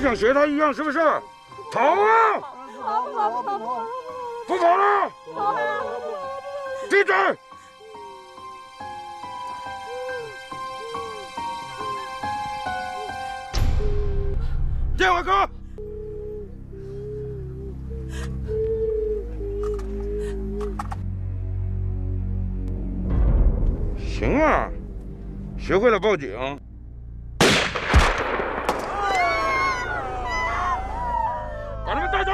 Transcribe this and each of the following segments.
像学他一样，是不是？跑啊！跑！不跑了！跑呀！闭嘴！电话哥，行啊，学会了报警。把他们带走！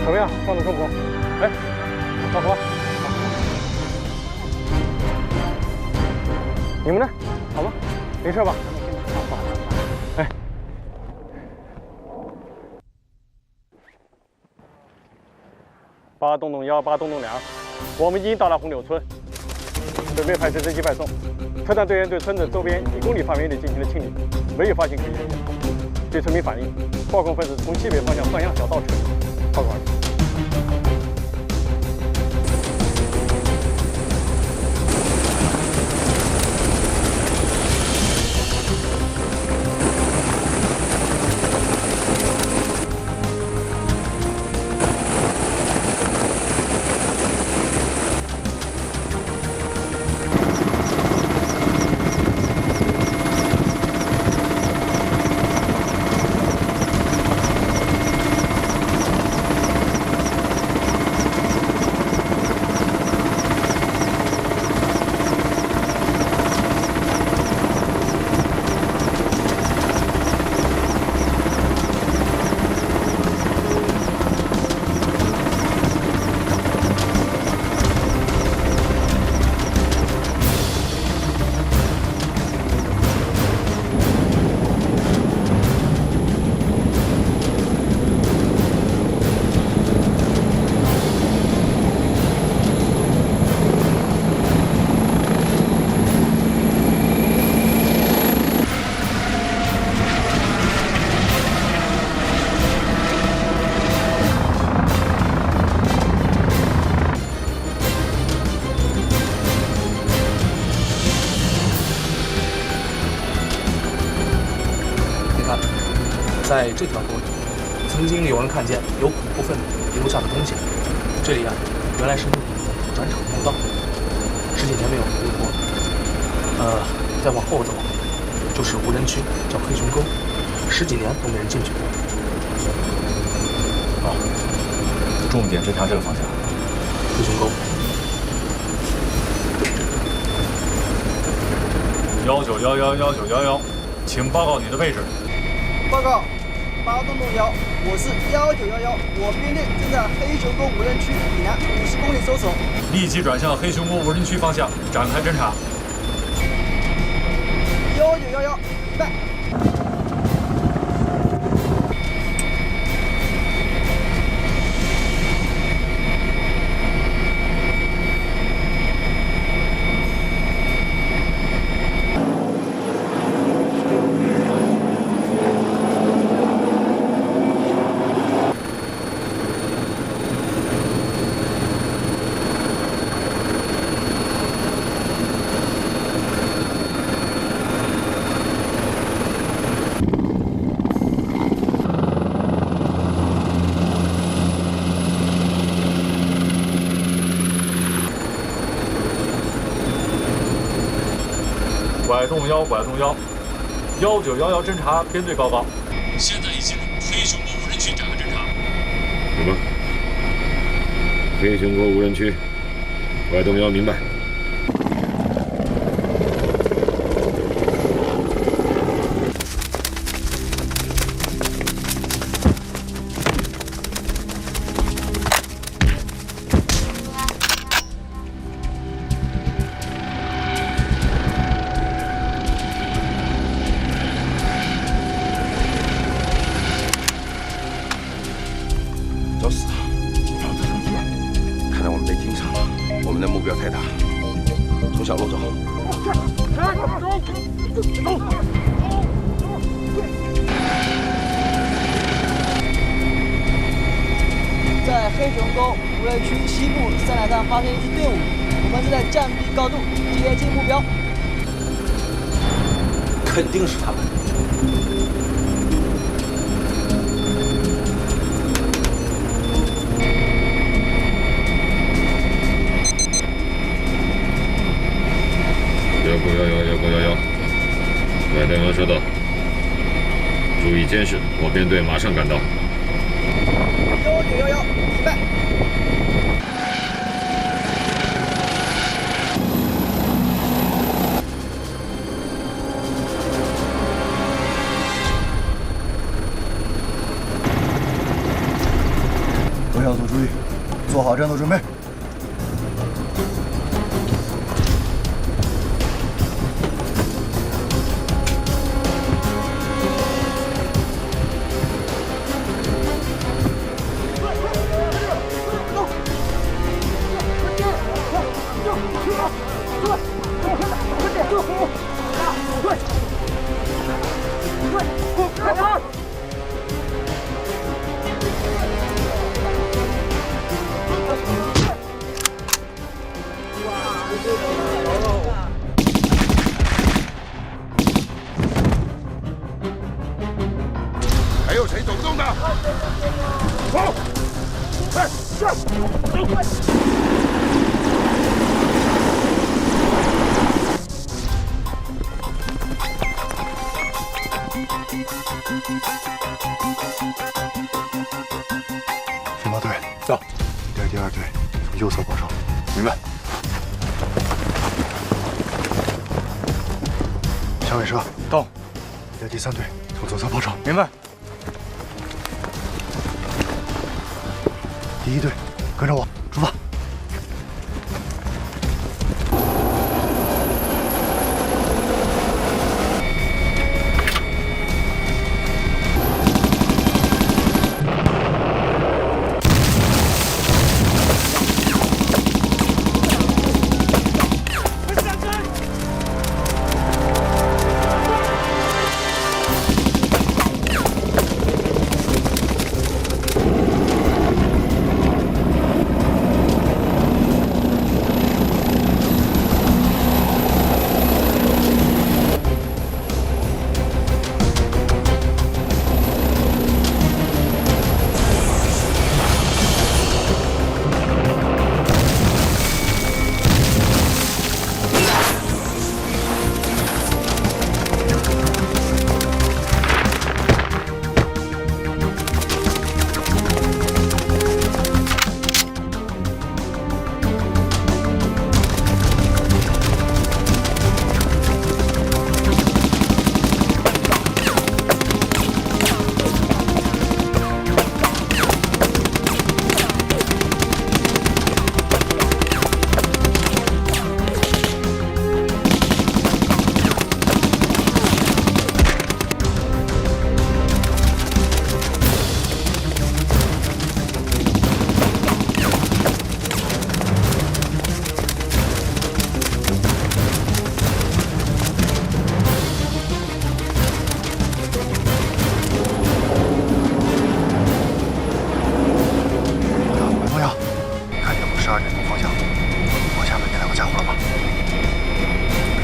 怎么样，放得舒服？哎，老婆，你们呢？好吗？没事吧？哎。8洞洞1、8洞洞2，我们已经到了红柳村，准备派直升机派送。特战队员对村子周边1公里范围内进行了清理，没有发现可疑人员。对村民反映，暴恐分子从西北方向双阳小道撤离。报告。在这条沟里，曾经有人看见有恐怖分子留下的东西。这里啊，原来是秘密的转场通道，10几年没有人用过。再往后走，就是无人区，叫黑熊沟，10几年都没人进去过。好，重点侦查这个方向。黑熊沟。1911，1911，请报告你的位置。报告，8洞洞1，我是1911，我编队正在黑熊沟无人区以南50公里搜索，立即转向黑熊沟无人区方向展开侦查。1911，明白。拐洞1，拐洞1，1911侦查编队报告，现在已进入黑熊沟无人区展开侦查。黑熊沟无人区，外动幺明白。找死他！看来我们被盯上了，我们的目标太大，从小路走。在黑熊沟无人区西部山崖上发现一支队伍，我们正在降低高度接近目标。肯定是他们。191，外动幺收到，注意监视，我编队马上赶到。1911，明白。各小组注意，做好战斗准备。还有谁走不动的？走！快，飞马队到，你带第二队从右侧保守。明白。响尾蛇到，你带第三队从左侧保守。明白。第一队跟着我出发。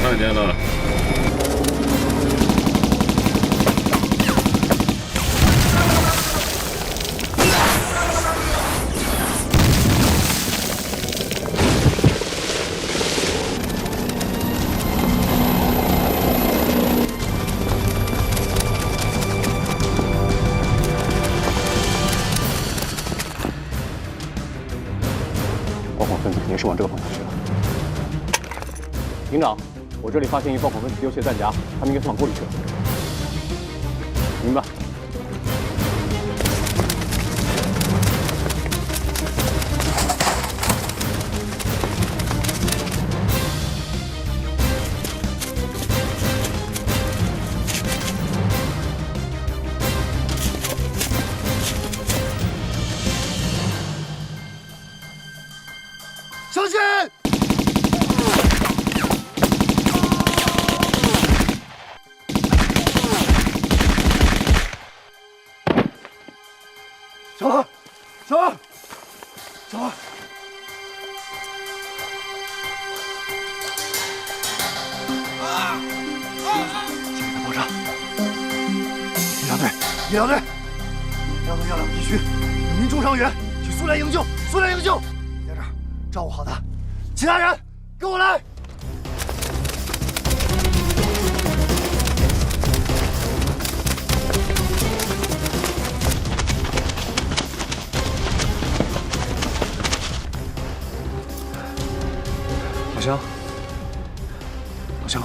看见了。分子肯定是往这个方向去了。营长，我这里发现一爆孔分子丢弃的弹夹，他们应该是往沟里去了。明白。小心！小二，小二，小二！现在爆炸！医疗队，医疗队，调动药两地区有民重伤员去苏联营救，苏联营救！你在这儿照顾好他，其他人跟我来。老乡，老乡，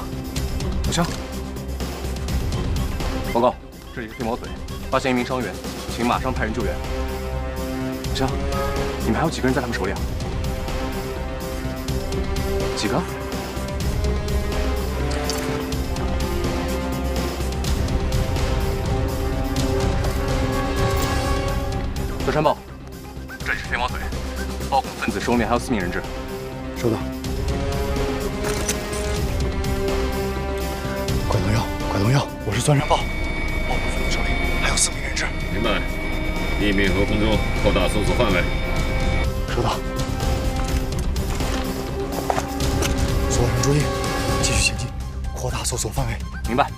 老乡，报告，这里是飞毛腿，发现一名伤员，请马上派人救援。老乡，你们还有几个人在他们手里啊？几个？德川报，这里是飞毛腿，爆孔分子手里面还有4名人质。收到。拐动药，拐动药，我是钻山豹。爆孔分子手里还有4名人质。明白。地面和空中扩大搜索范围。收到。所有人注意，继续前进，扩大搜索范围。明白。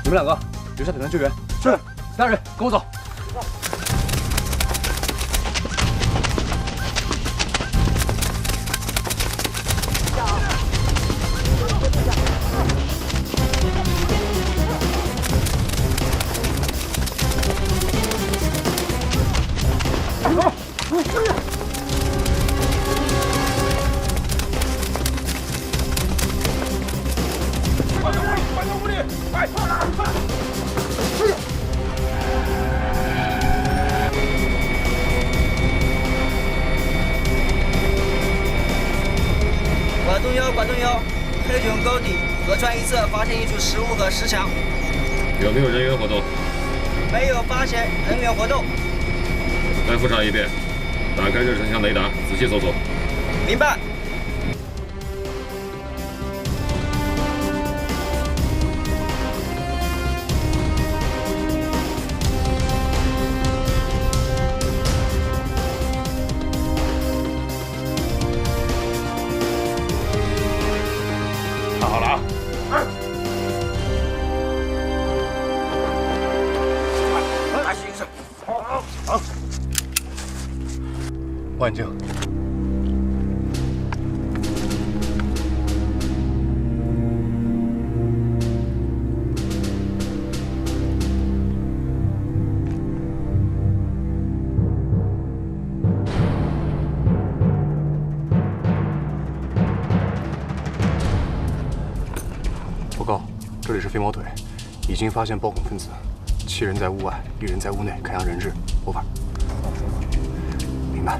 你们2个留下等待救援。是。其他人跟我走。管动幺，黑熊沟底河川一侧发现一组食物和石墙，有没有人员活动？没有发现人员活动。再复查一遍，打开热成像雷达，仔细搜索。明白。看好了啊！大先生，好。望远镜。报告，这里是飞毛腿，已经发现爆孔分子，7人在屋外，1人在屋内看押人质。over。明白。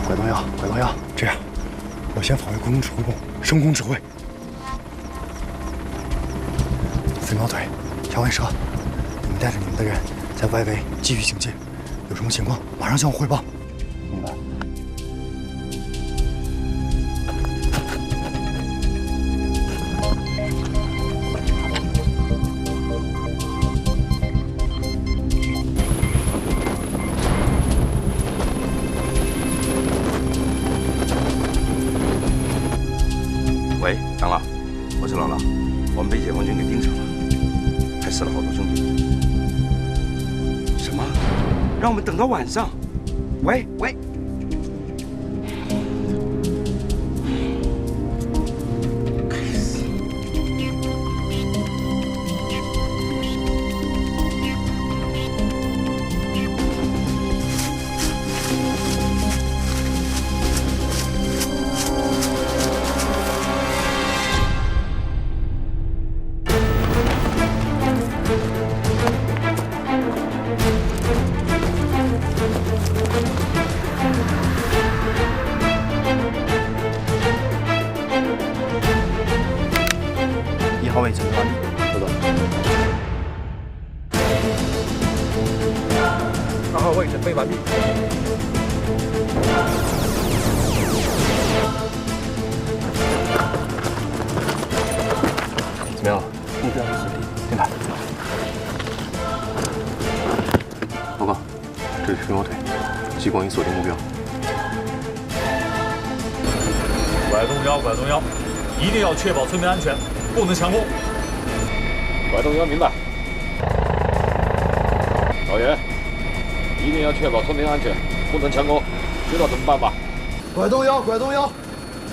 拐动药，拐动药。这样，我先返回空中指挥部，升空指挥。飞毛腿，条尾蛇，你们带着你们的人在外围继续行进，有什么情况马上向我汇报。明白。喂，长老，我是老老，我们被解放军给盯上了，还死了好多兄弟。什么？让我们等到晚上？喂喂，拐动腰，拐动腰，一定要确保村民安全，不能强攻。拐动腰，明白。导员，一定要确保村民安全，不能强攻，知道怎么办吧？拐动腰，拐动腰。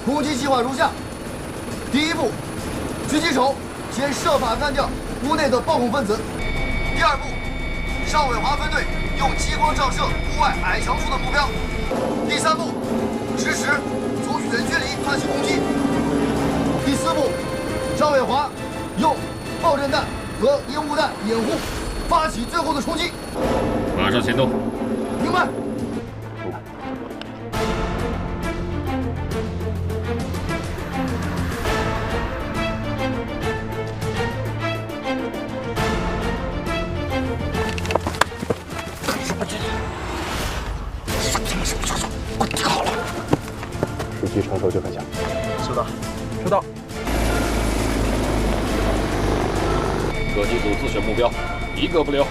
攻击计划如下：第一步，狙击手先设法干掉屋内的暴恐分子；第二步，邵伟华分队用激光照射屋外矮墙处的目标；第三步，实施从远距离发起攻击；第四步，邵伟华用爆震弹和烟雾弹掩护，发起最后的冲击。马上行动。明白。时机成熟就分享。收到。收到。各机组自选目标，一个不留。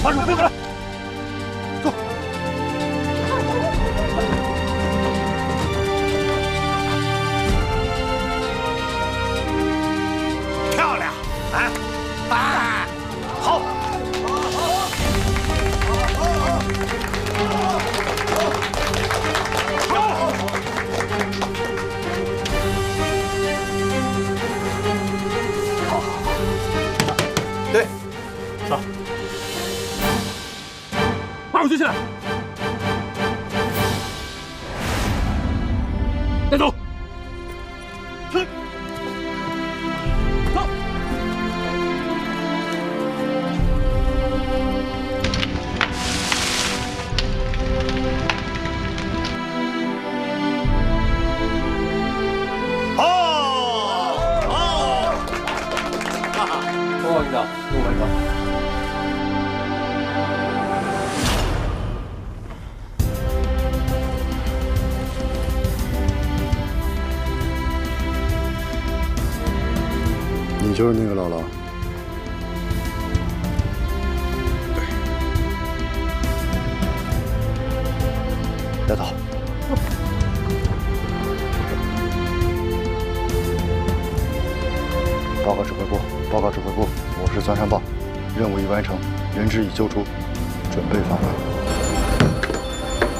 把手分开，走。漂亮，好。对，上。把手举起来，带走。去，走。报营长，陆班长。你就是那个姥姥。对。带走。报告指挥部，报告指挥部，我是钻山豹，任务已完成，人质已救出，准备返回。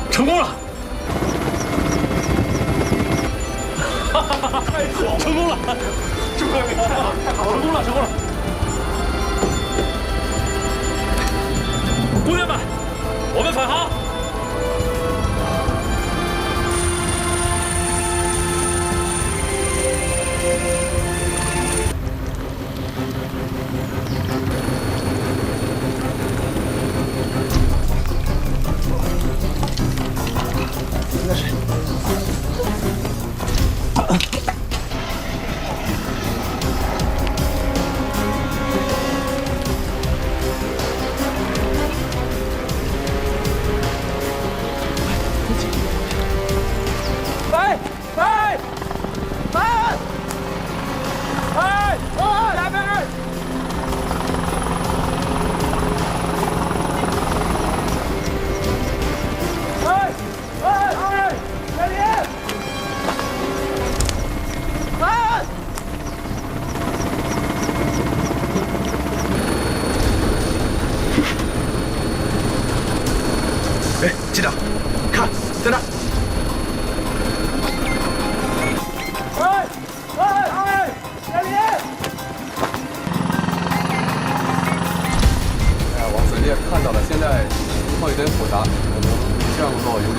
成功了！成功了！祝贺你！太好了！成功了！成功了！姑娘们，我们返航！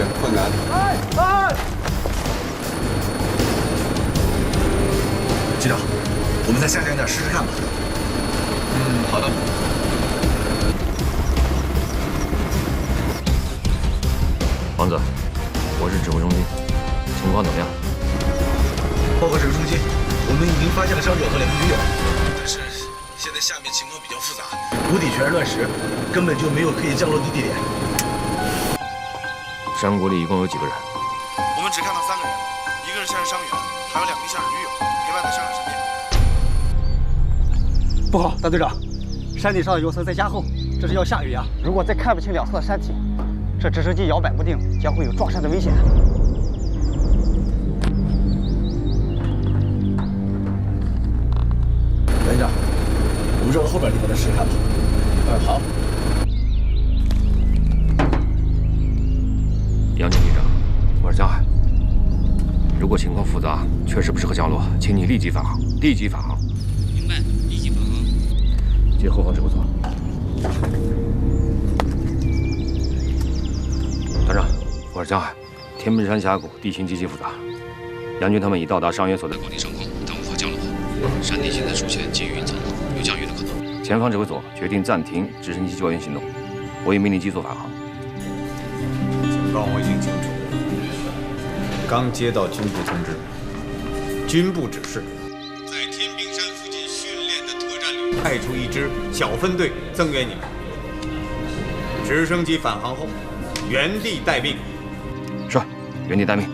点困难。机长，我们再下降点试试看吧。好的。王子，我是指挥中心，情况怎么样？报告指挥中心，我们已经发现了伤者和2名驴友，但是现在下面情况比较复杂，谷底全是乱石，根本就没有可以降落的地点。山谷里一共有几个人？我们只看到3个人，一个是下士伤员，还有2名下士驴友陪伴在伤者身边。不好，大队长，山体上的油层在加厚，这是要下雨啊！如果再看不清两侧的山体，这直升机摇摆不定，将会有撞山的危险。连长，我们绕后边地方再试试看吧。好。杨军局长，我是江海。如果情况复杂，确实不适合降落，请你立即返航，立即返航。明白，立即返航。接后方指挥所。团长，我是江海。天门山峡谷地形极其复杂，杨军他们已到达伤员所在高地上空，但无法降落。山体现在出现积雨云层，有降雨的可能。前方指挥所决定暂停直升机救援行动，我已命令机组返航。情况我已经清楚，刚接到军部通知，军部指示，在天平山附近训练的特战旅派出一支小分队增援你们。直升机返航后，原地待命。是，原地待命。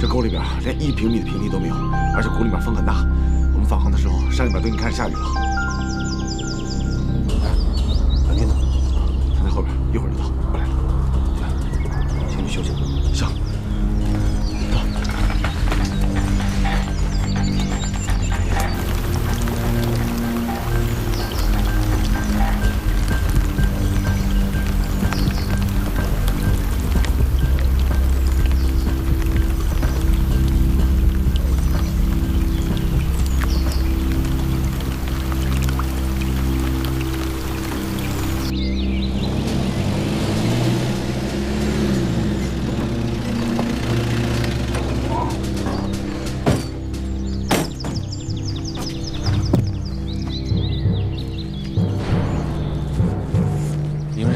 沟里边连1平米的平地都没有，而且谷里面风很大。我们返航的时候，山里边都已经开始下雨了。杨军呢？他在后边，一会儿就到。过来了，先去休息。行。走。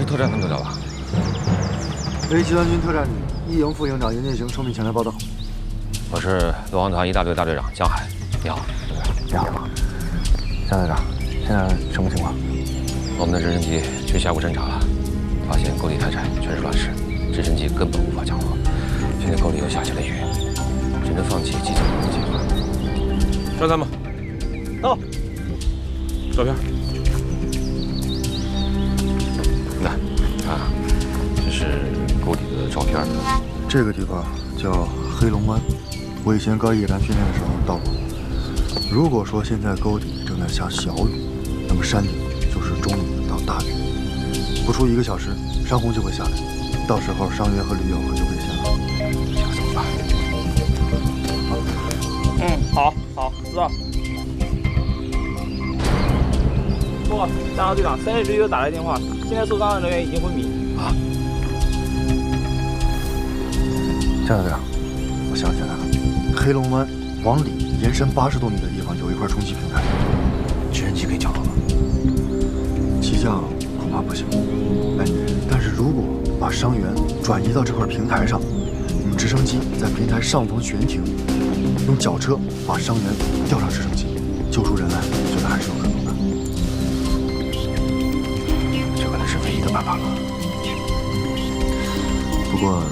特战分队的吧A集团军特战旅一营副营长严建行受命前来报道。我是陆航团1大队大队长江海，你好。你好，江队长，现在什么情况？我们的直升机去峡谷侦察了，发现沟底太窄，全是乱石，直升机根本无法降落。现在沟里又下起了雨，只能放弃即降落的计划。上参谋，到。照片。来，看，这是沟底的照片。这个地方叫黑龙湾，我以前高野战训练的时候到过。如果说现在沟底正在下小雨，那么山顶就是中雨到大雨，不出1个小时，山洪就会下来，到时候伤员和驴友可就危险了。这可怎么办？好，知道。报告，大号队长，3位驴友打来电话，现在受伤的人员已经昏迷。啊！江队长，我想起来了，黑龙湾往里延伸80多米的地方有一块充气平台，直升机可以降落吗？急降恐怕不行。哎，但是如果把伤员转移到这块平台上，我们直升机在平台上方悬停，用绞车把伤员吊上直升机，救出人来，我觉得还是有可能的。这可能是唯一的办法了。不过，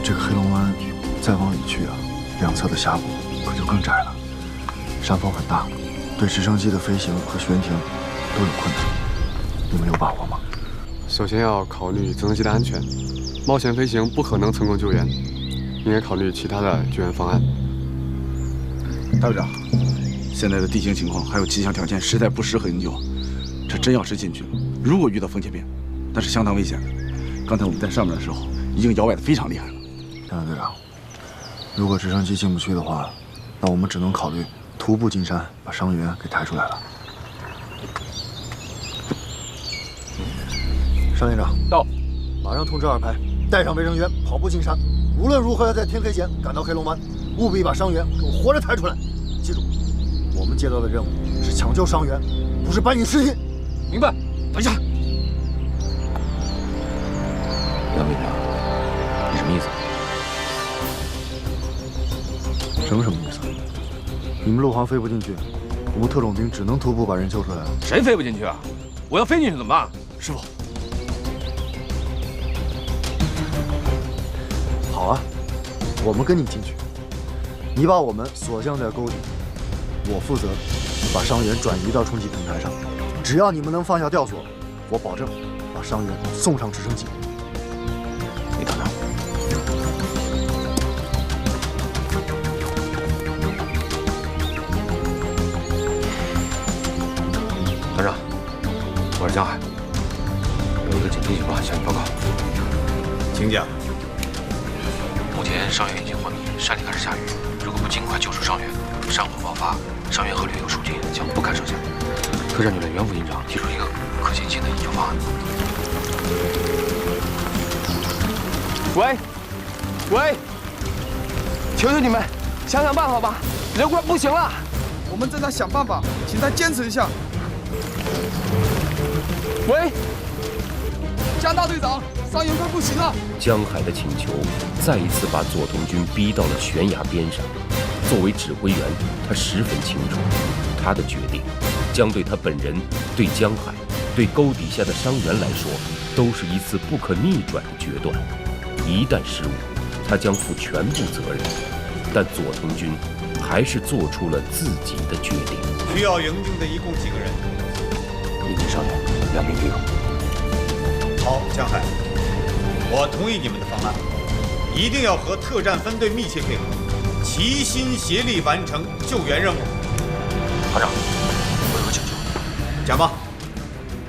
这个黑龙湾再往里去啊，两侧的峡谷可就更窄了，山风很大，对直升机的飞行和悬停都有困难。你们有把握吗？首先要考虑直升机的安全，冒险飞行不可能成功救援，应该考虑其他的救援方案。大队长，现在的地形情况还有气象条件实在不适合营救，这真要是进去了，如果遇到风切变，那是相当危险的。刚才我们在上面的时候，已经摇摆得非常厉害了。张队长，如果直升机进不去的话，那我们只能考虑徒步进山，把伤员给抬出来了。商连长到，马上通知2排，带上卫生员跑步进山，无论如何要在天黑前赶到黑龙湾，务必把伤员给我活着抬出来。记住，我们接到的任务是抢救伤员，不是搬运尸体。明白。等一下，杨队长，你什么意思？什么意思？你们陆航飞不进去，我们特种兵只能徒步把人救出来了。谁飞不进去啊？我要飞进去怎么办？师傅，好啊，我们跟你进去，你把我们锁降在沟底，我负责把伤员转移到冲击平台上。只要你们能放下吊索，我保证把伤员送上直升机。你等着。团长，我是江海，有一个紧急情况向你报告。请讲。目前伤员已经昏迷，山里开始下雨，如果不尽快救出伤员，山洪爆发，伤员河里有数军将不堪设想。特战队的袁副营长提出一个可行性的营救方案。喂，求求你们想想办法吧，人快不行了。我们正在想办法，请再坚持一下。喂，江大队长，伤员快不行了。江海的请求再一次把左童军逼到了悬崖边上。作为指挥员，他十分清楚，他的决定将对他本人、对江海、对沟底下的伤员来说，都是一次不可逆转的决断。一旦失误，他将负全部责任。但左童军还是做出了自己的决定。需要营救的一共几个人？1名伤员，2名狱友。好，江海，我同意你们的方案，一定要和特战分队密切配合，齐心协力完成救援任务。团长，我有个请求。讲吧。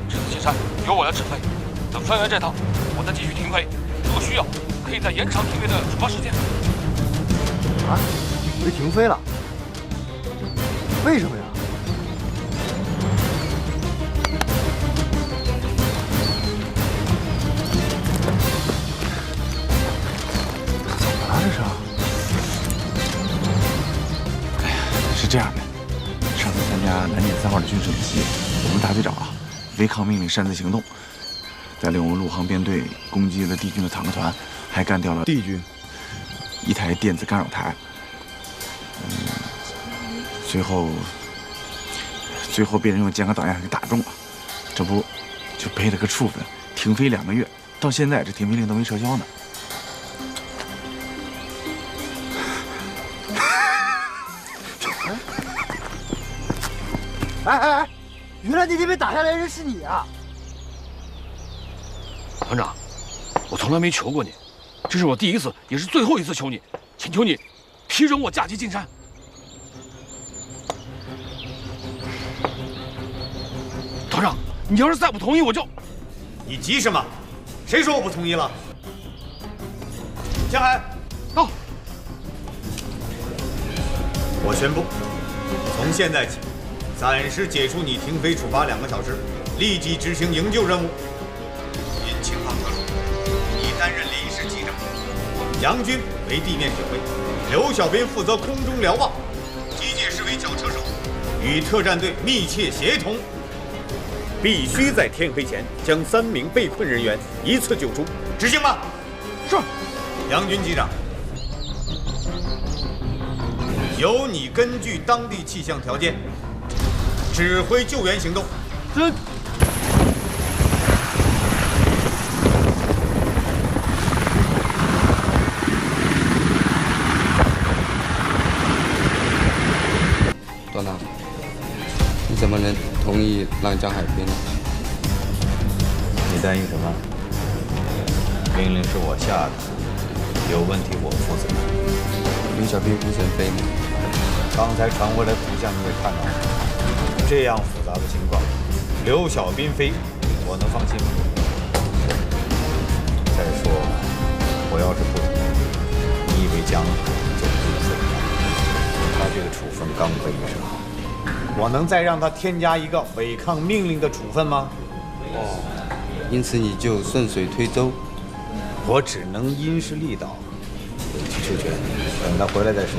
这次进山由我来指挥，等分完这趟，我再继续停飞。如果需要，可以再延长停飞的出发时间。啊，被停飞了？为什么呀？怎么了这是？哎呀，是这样的，上次参加南检3号的军事演习，我们大队长违抗命令擅自行动，带领我们陆航编队攻击了敌军的坦克团，还干掉了敌军1台电子干扰台。最后被人用健康导弹给打中了，这不就背了个处分，停飞2个月，到现在这停飞令都没撤销呢。哎，原来那天被打下来的人是你啊！团长，我从来没求过你，这是我第一次，也是最后一次求你，请求你批准我假期进山。团长，你要是再不同意，我就……你急什么？谁说我不同意了？江海，到。我宣布，从现在起，暂时解除你停飞处罚2个小时，立即执行营救任务。因情况特殊，你担任临时机长，杨军为地面指挥，刘小斌负责空中瞭望，机械师为绞车手，与特战队密切协同。必须在天黑前将3名被困人员一次救出，执行吧。是。杨军机长，由你根据当地气象条件指挥救援行动。是。段长，你怎么能同意让江海飞呢？你担心什么？命令是我下的，有问题我负责。刘小兵不准飞吗？刚才传回来的图像你也看到了，这样复杂的情况，刘小斌飞，我能放心吗？再说，我要是不同意，你以为江海就不会？他这个处分刚被一审，我能再让他添加一个违抗命令的处分吗？因此你就顺水推舟。我只能因势利导，有期授权，等他回来再说。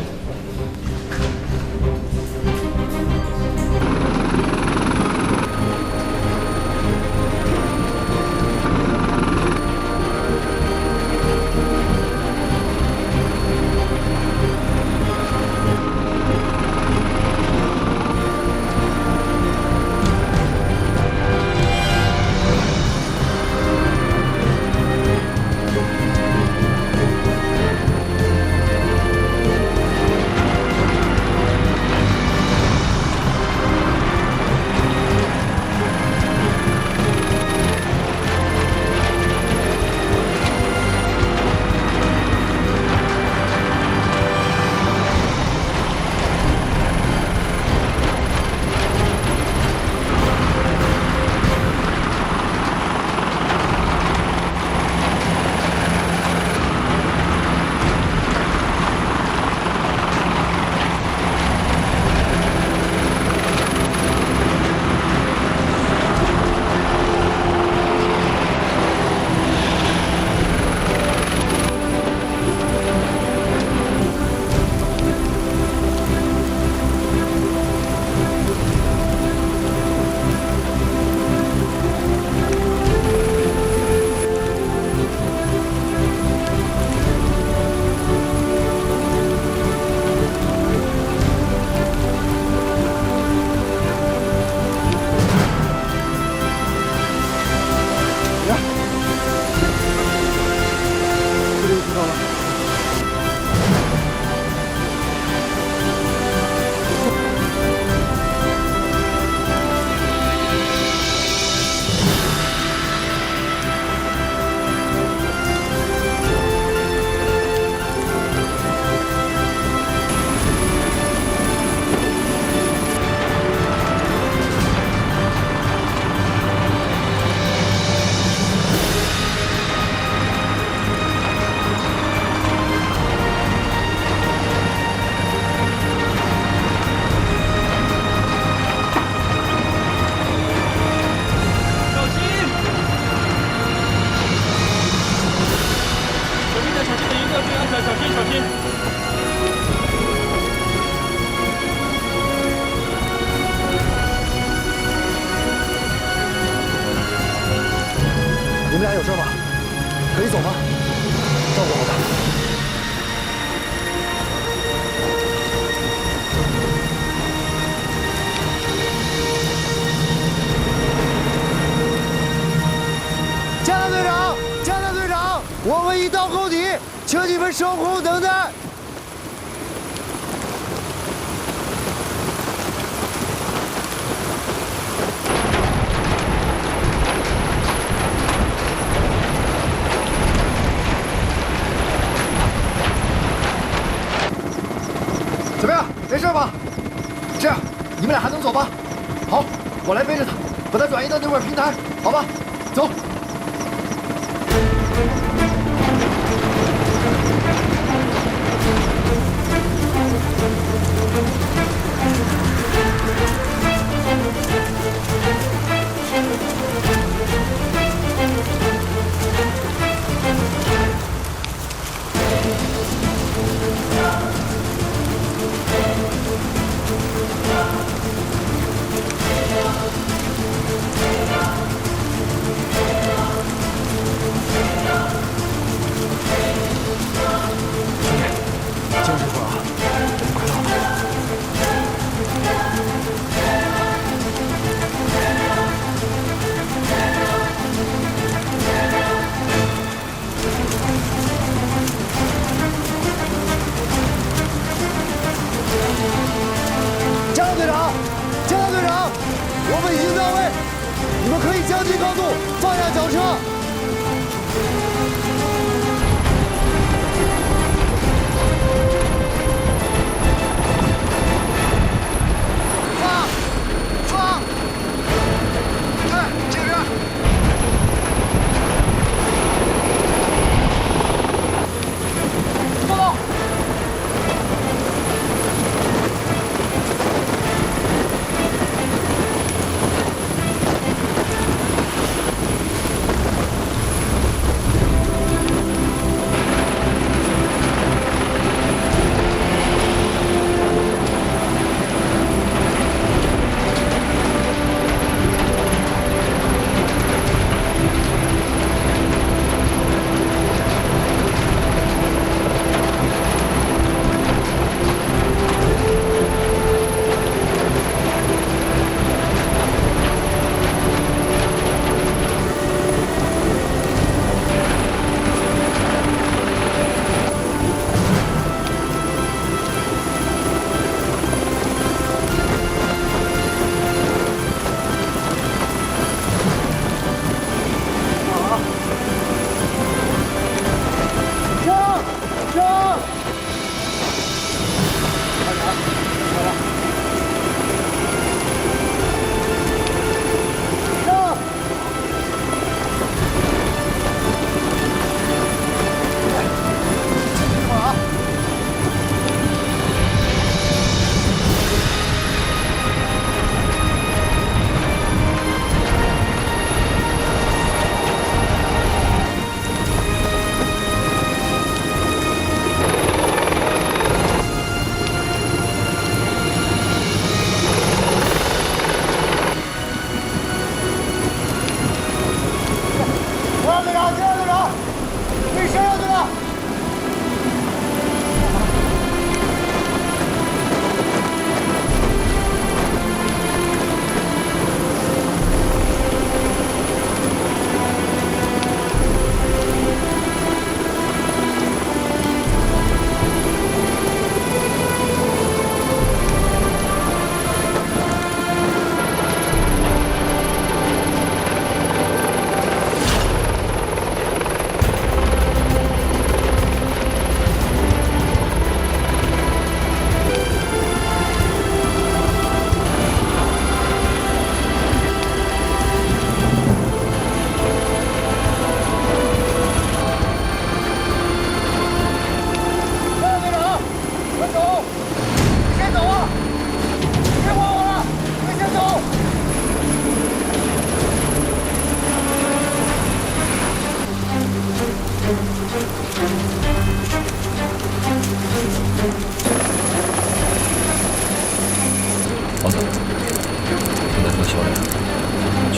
你们俩有事吗？可以走吗？照顾好他。加大队长，加大队长，我们一到沟底，请你们守空等待。怎么样？没事吧？这样，你们俩还能走吧？好，我来背着他，把他转移到那块平台，好吧？走。我们已经到位，你们可以降低高度，放下脚车。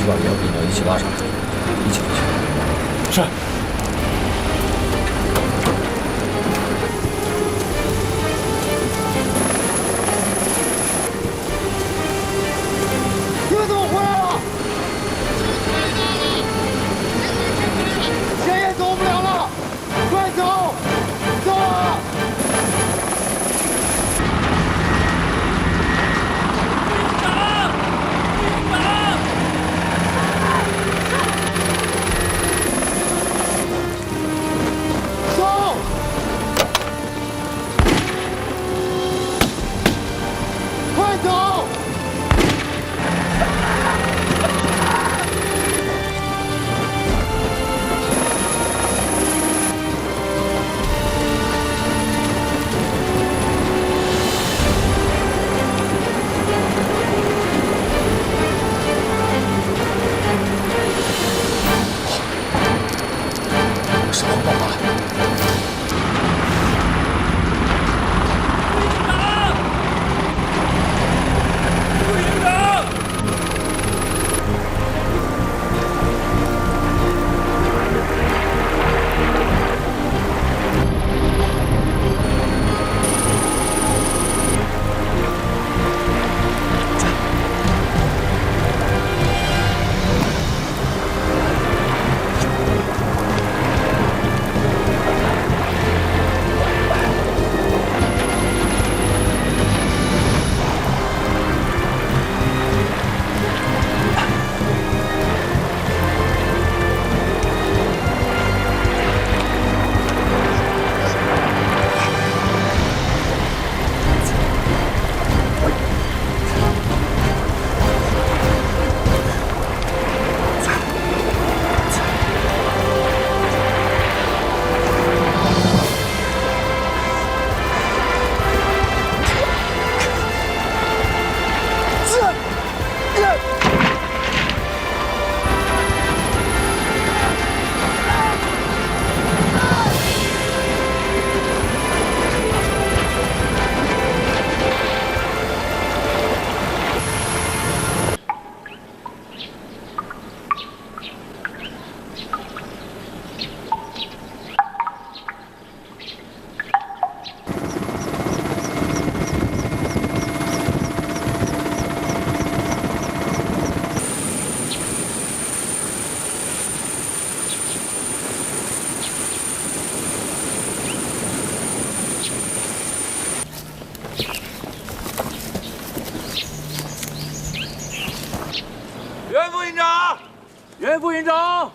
把袁副营长一起拉上来，一起回去。是。你们怎么回来了？谁也走不了了，快走！走啊！走！快走！伤亡爆发了。袁副营长，袁副营长，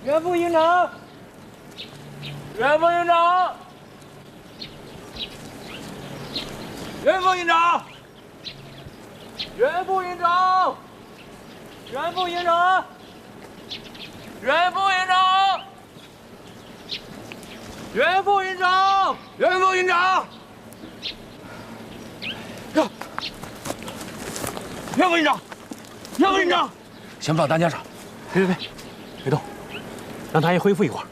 袁副营长，袁副营长，袁副营长，袁副营长，袁副营长，袁副营长，袁副营长，袁副营长，袁副营长。袁副营长，先不让担架上，别动，让他也恢复一会儿。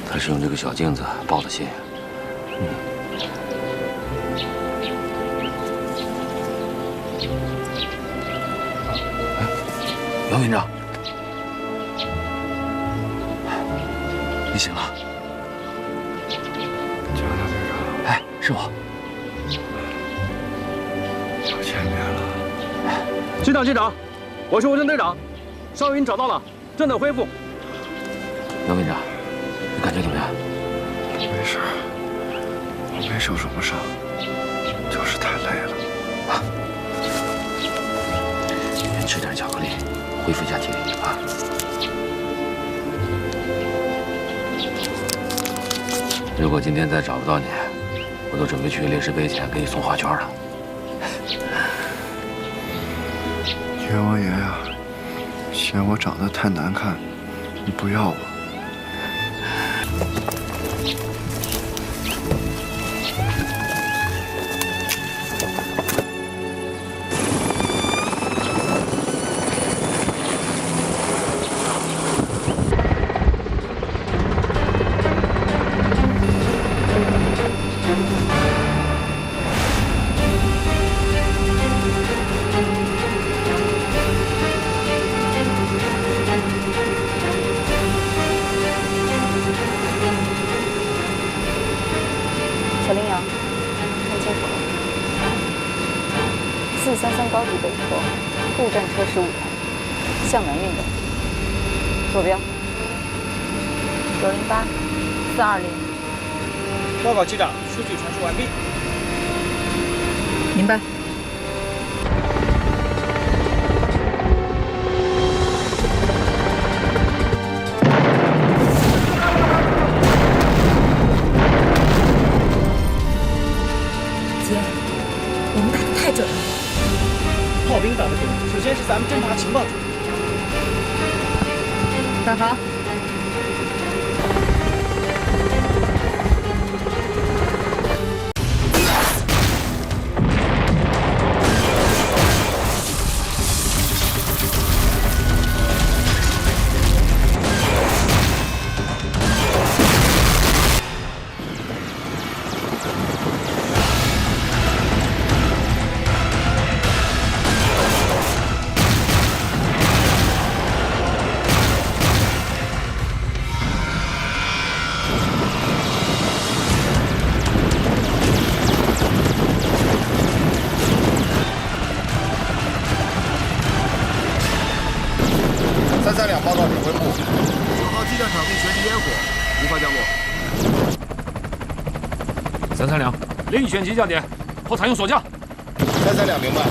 他是用这个小镜子报的信。袁副营长，你醒了？江大队长，哎，是我。又见面了。机长，我是吴征队长，伤员找到了，正在恢复。袁副营长，你感觉怎么样？没事，我没受什么伤，就是太累了。先吃点巧克力，恢复一下体力啊。如果今天再找不到你，我都准备去烈士碑前给你送花圈了。阎王爷呀，嫌我长得太难看，你不要我。高地北侧步战车15台，向南运动。坐标908-420。报告机长，数据传输完毕。明白。姐，我们打得太准了。炮兵打得准，首先是咱们侦察情报准。打好。332报告指挥部9号机战场地旋地烟火，无法降落。332，另选急降点，或采用锁降。332，明白。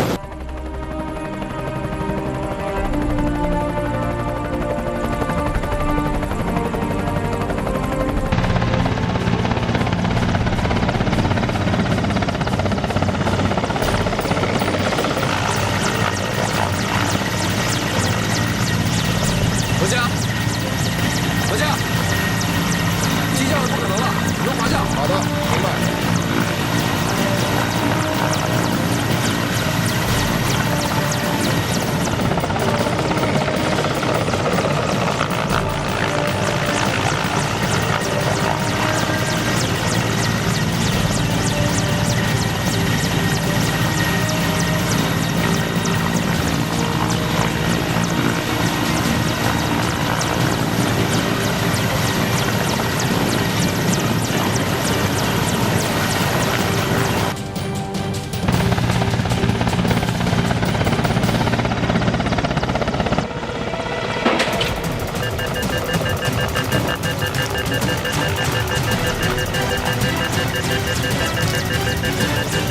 回家，急降是不可能了，只能滑降。好的，明白。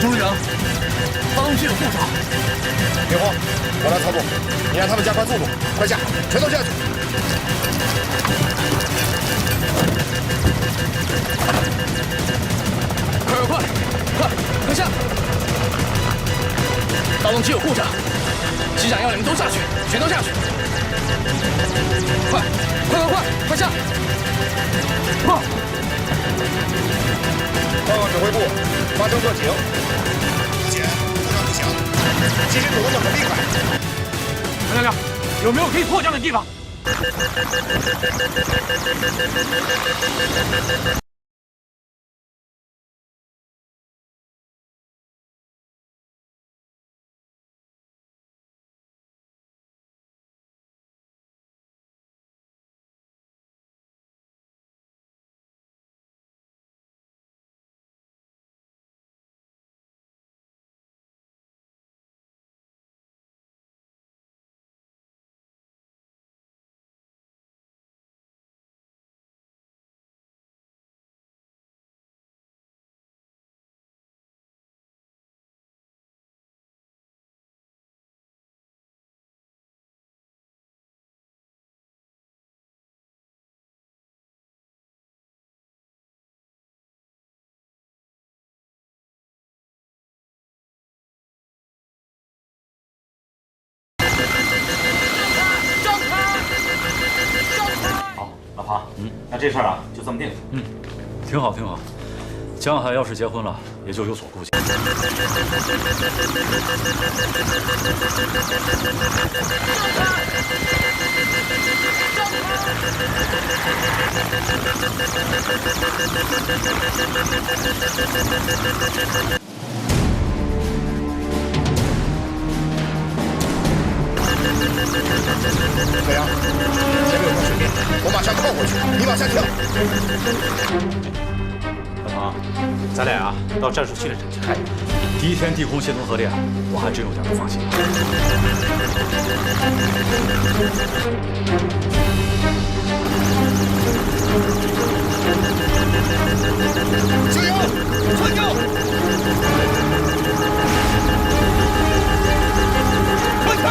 朱旅长，发动机有故障。别慌，我来操作，你让他们加快速度，快下，全都下去。快下！发动机有故障，机长要你们都下去，全都下去！快下！报告指挥部，发生特警。目前故障不详，机身抖动得很厉害。332，有没有可以迫降的地方？好，老庞，那这事儿啊，就这么定了。挺好，挺好。江海要是结婚了，也就有所顾忌。北洋，前面有条水面，我马上靠过去，你往下跳。老庞，航，咱俩啊到战术训练场去看一看。第一天地空协同合练，我还真有点不放心。加油！传球！传球！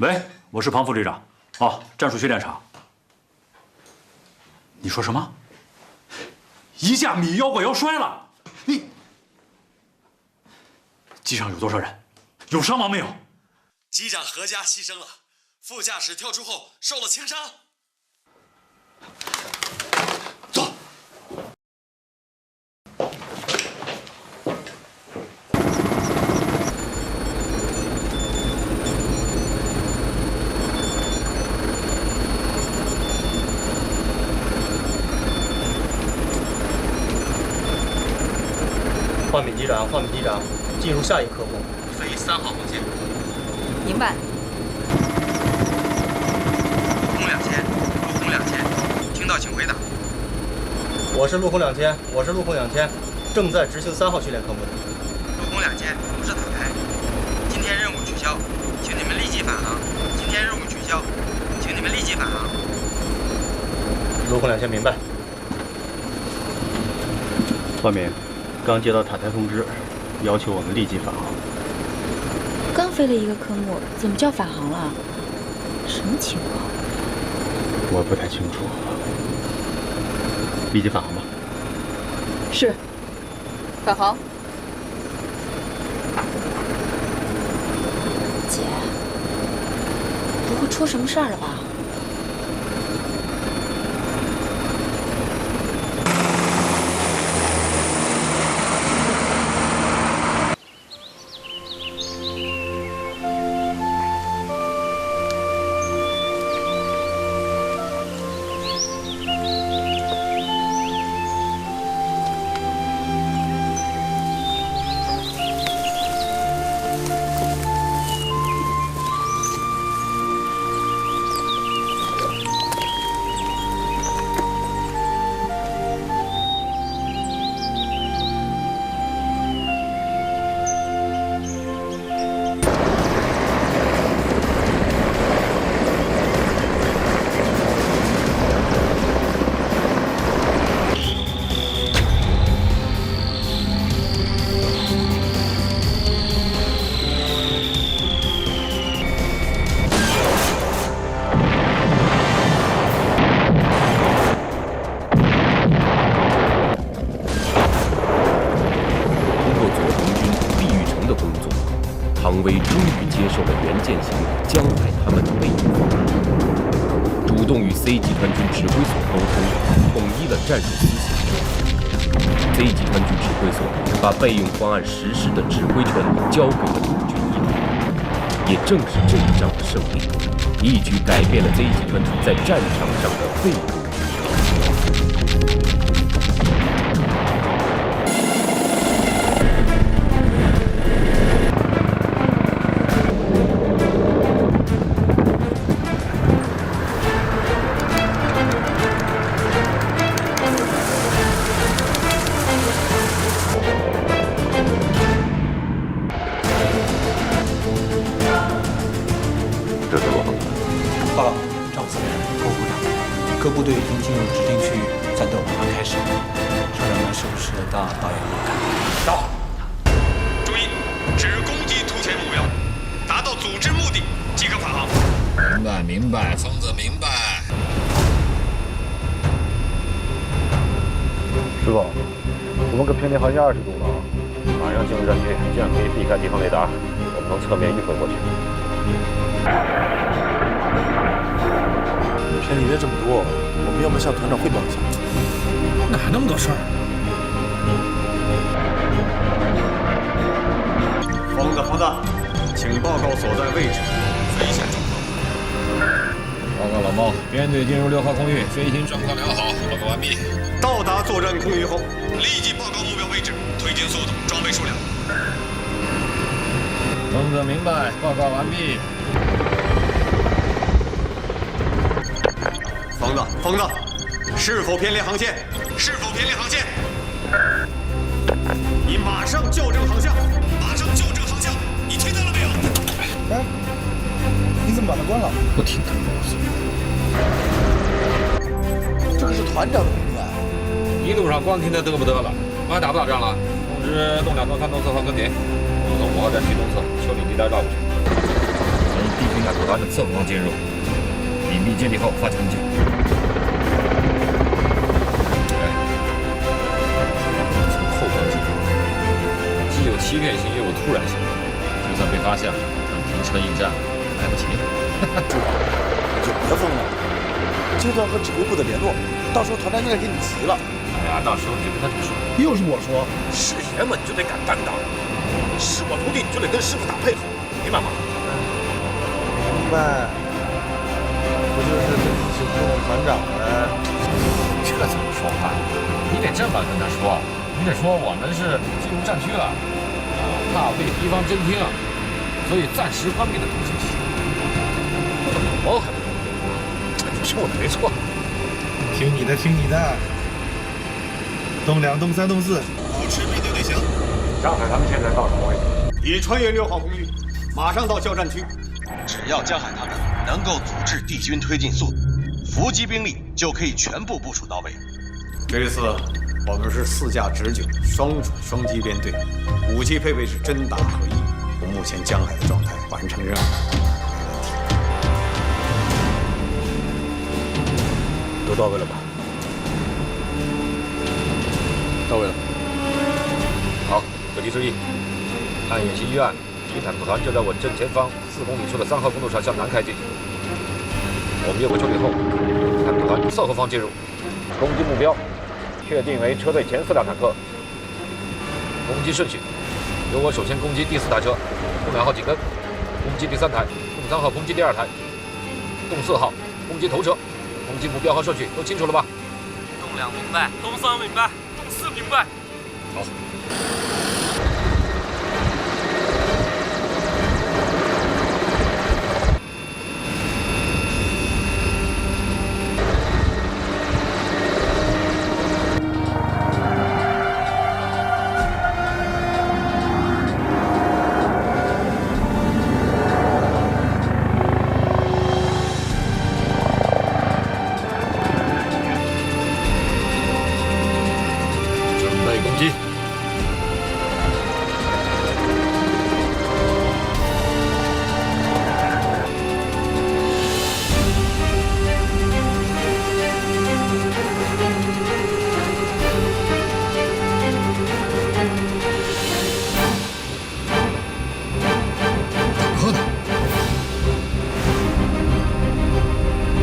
喂，我是庞副旅长。哦，战术训练场。你说什么？一架米1管要摔了？你机上有多少人？有伤亡没有？机长何家牺牲了，副驾驶跳出后受了轻伤。走。换敏机长，换敏机长，进入下一个科目。飞3号航线。明白。陆空2000，陆空2000，听到请回答。我是陆空2000，我是陆空2000，正在执行3号训练科目。陆空2000，不是塔台。今天任务取消，请你们立即返航。今天任务取消，请你们立即返航。陆空2000，明白。换敏。 刚接到塔台通知，要求我们立即返航。刚飞了一个科目，怎么叫返航了？什么情况？我不太清楚。立即返航吧。是。返航。姐，不会出什么事儿了吧？ 唐威终于接受了袁剑行、江海他们的背叛，主动与 C 集团军指挥所沟通，统一了战术思想。C 集团军指挥所把备用方案实施的指挥权交给了陆军一团。也正是这一仗的胜利，一举改变了 Z 集团军在战场上的被动局势。 这是罗航团。报告，赵司令、侯部长，各部队已经进入指定区域，战斗马上开始。少长们是不是到导演部看？到。注意，只攻击突前目标，达到组织目的即可返航。明白。明白，疯子明白。师傅，我们可偏离航线20度了，马上进入战区，这样可以避开敌方雷达，我们能侧面迂回过去。偏离了这么多，我们要不要向团长汇报一下？哪那么多事儿？疯子，请报告所在位置，飞行状况。报告老猫，编队进入6号空域，飞行状况良好，报告完毕。到达作战空域后，立即报告目标位置、推进速度、装备数量。疯子明白，报告完毕。疯子，是否偏离航线？你马上校正航向！你听到了没有？哎，你怎么把它关了？不听他啰嗦。这个是团长的命令啊！一路上光听他得不得了，我还打不打仗了？通知东2、东3、东4号跟点，我们从5号站区东侧丘陵地带绕过去，从地平亚头团的侧方进入，隐蔽接地后发起攻击。从后方进入，既有欺骗性，又有突然性。就算被发现了，他们停车应战，来不及。主管，你就别疯了，阶段和指挥部的联络，到时候团长应该给你急了。哎呀，到时候你就跟他这么说。又是我说，是爷们你就得敢担当，是我徒弟你就得跟师傅打配合，明白吗？明白。不就是这次行动的团长吗？这怎么说话？你得这么跟他说，你得说我们是进入战区了。怕被敌方侦听，所以暂时关闭了通信系统。我还不你说的没错。听你的。东2、东3、东4，保持面对队形。江海他们现在到什么位置？已穿越6号空域，马上到交战区。只要江海他们能够阻滞敌军推进速度，伏击兵力就可以全部部署到位。这次我们是4架直9双主双击编队，武器配备是真打合一。从目前江海的状态，完成任务都到位了吧？到位了。好，各机示意，按演习预案，敌坦克团就在我正前方4公里处的3号公路上向南开进。我们越过丘陵后，坦克团侧后方进入，攻击目标确定为车队前4辆坦克。攻击顺序：由我首先攻击第4台车，东2号紧跟，攻击第3台，东3号攻击第2台，东4号攻击头车。攻击目标和顺序都清楚了吧？东2明白，东3明白，东4明白。好。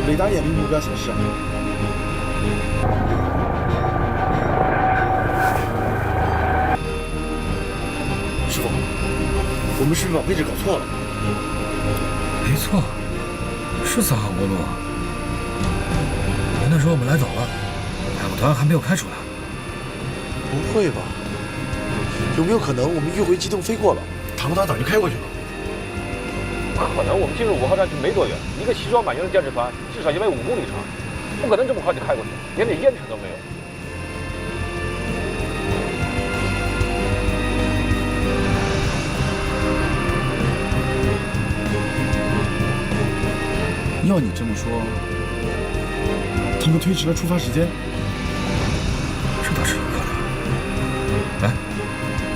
雷达眼力目标显示，师傅，我们是不是把位置搞错了？没错，是3号公路。那时候我们来早了，坦克团还没有开出来。不会吧？有没有可能我们迂回机动飞过了，坦克团早就开过去了？可能我们进入5号战区没多远，一个西装满营的剑士团至少也得5公里长，不可能这么快就开过去，连点烟尘都没有。要你这么说，他们推迟了出发时间，这倒是有可能。哎，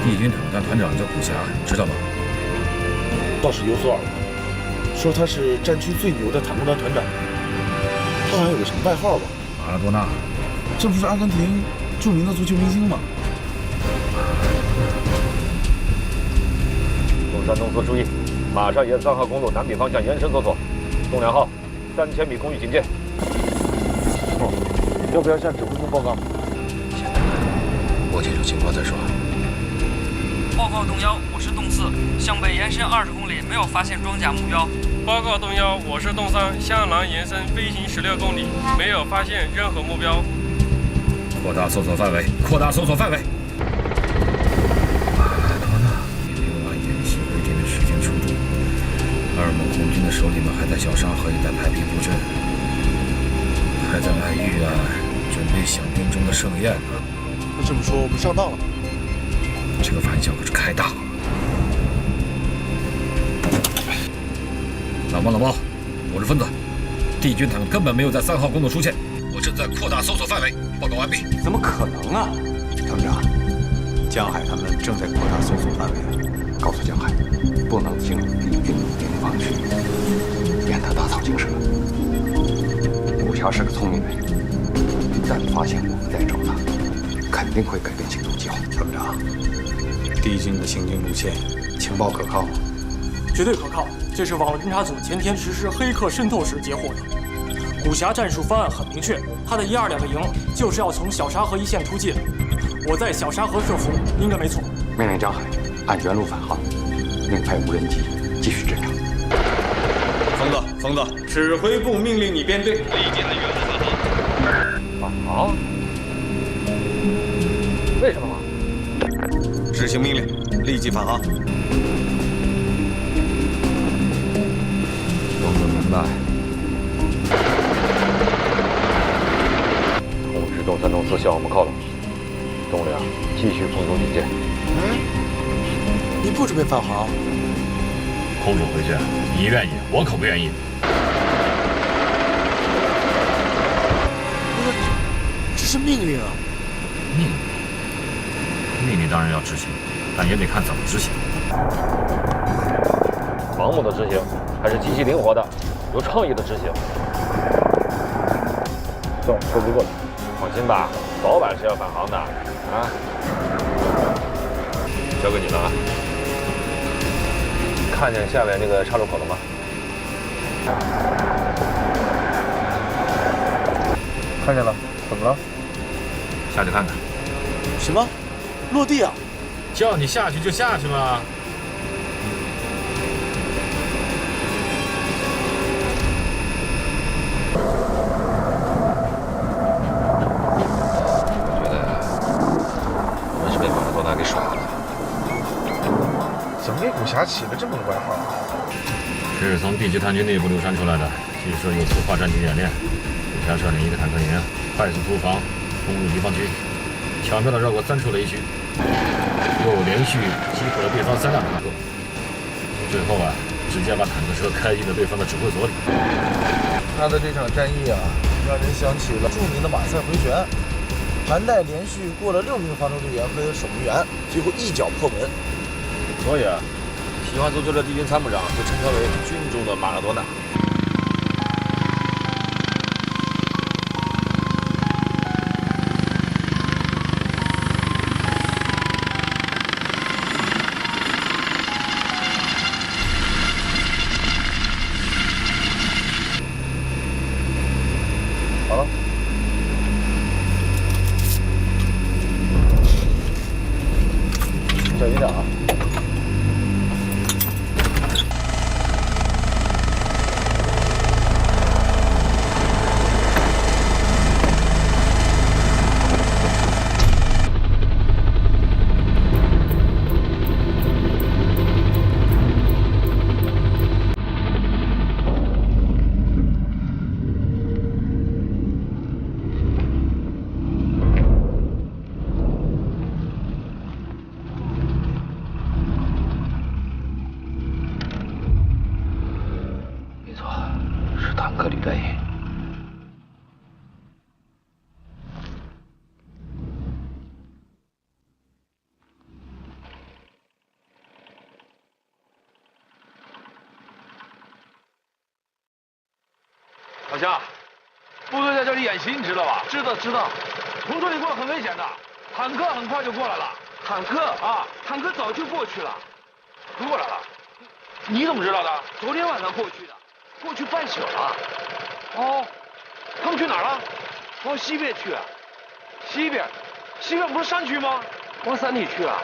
地军坦克团团长叫古霞，知道吗？倒是有所耳闻。说他是战区最牛的坦克团团长，他好像有个什么外号吧？马拉多纳，这不是阿根廷著名的足球明星吗？东三东四注意，马上沿3号公路南北方向延伸搜索。东2号，3000米空域警戒。要不要向指挥部报告？先等等，摸清楚情况再说。报告东1，我是东4，向北延伸20公里，没有发现装甲目标。报告东1，我是东3，向南延伸飞行16公里，没有发现任何目标。扩大搜索范围，扩大搜索范围。马拉多纳已经按演习规定的时间出驻，阿尔蒙红军的首领们还在小沙河一带排兵布阵，还在爱玉啊准备响叮中的盛宴呢。那这么说，我们上当了？这个玩笑可是开大了。老包，我是分子，敌军坦克根本没有在3号公路出现，我正在扩大搜索范围。报告完毕。怎么可能啊？团长，江海他们正在扩大搜索范围，告诉江海，不能进入敌军边防区，免得打草惊蛇。武侠是个聪明人，一旦发现我们在找他，肯定会改变行动计划。团长，敌军的行军路线情报可靠吗？绝对可靠，这是网络侦察组前天实施黑客渗透时截获的。武侠战术方案很明确，他的1、2两个营就是要从小沙河一线突进。我在小沙河设伏，应该没错。命令江海按原路返航，另派无人机继续侦察。疯子，指挥部命令你编队，立即按原路返航。返航？为什么？执行命令，立即返航。东子明白。通知东3、东4向我们靠拢。东2继续空中警戒。你不准备返航？空手回去，你愿意，我可不愿意。这是命令啊！命令当然要执行，但也得看怎么执行。盲目的执行，还是极其灵活的、有创意的执行？走，说不过来。放心吧，早晚是要返航的啊！交给你了啊！看见下面那个岔路口了吗？看见了，怎么了？下去看看。什么？落地啊？叫你下去就下去嘛。武侠起了这么个外号，是从地级探军内部流传出来的。据说有次化战区演练，武侠率领一个坦克营快速突防，攻入敌方区，巧妙地绕过3处雷区，又连续击破了对方3辆坦克，最后直接把坦克车开进了对方的指挥所里。他的这场战役让人想起了著名的马赛回旋，韩代连续过了6名防守队员和守门员，最后一脚破门。所以喜欢足球的敌军参谋长就称他为军中的马拉多纳。好了，小心点啊！坦克旅队。老乡，部队在这里演习，你知道吧？知道。从这里过很危险的，坦克很快就过来了。坦克啊，坦克早就过去了。都过来了？你怎么知道的？昨天晚上过去的，过去半宿了。哦，他们去哪儿了？往西边去啊。西边不是山区吗？往山里去啊。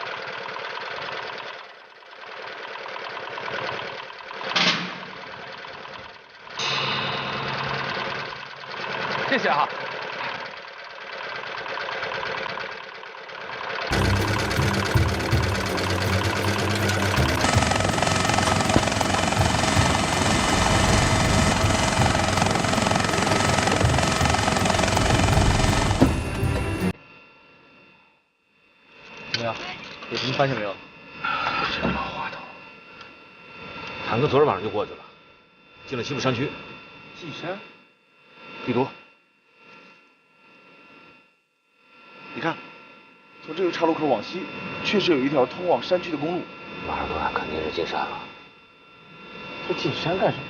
谢谢哈。怎么样？有什么发现没有？什么话头？坦克昨儿晚上就过去了，进了西部山区。进山？地图。你看，从这个岔路口往西，确实有一条通往山区的公路。马尔多肯定是进山了。他进山干什么？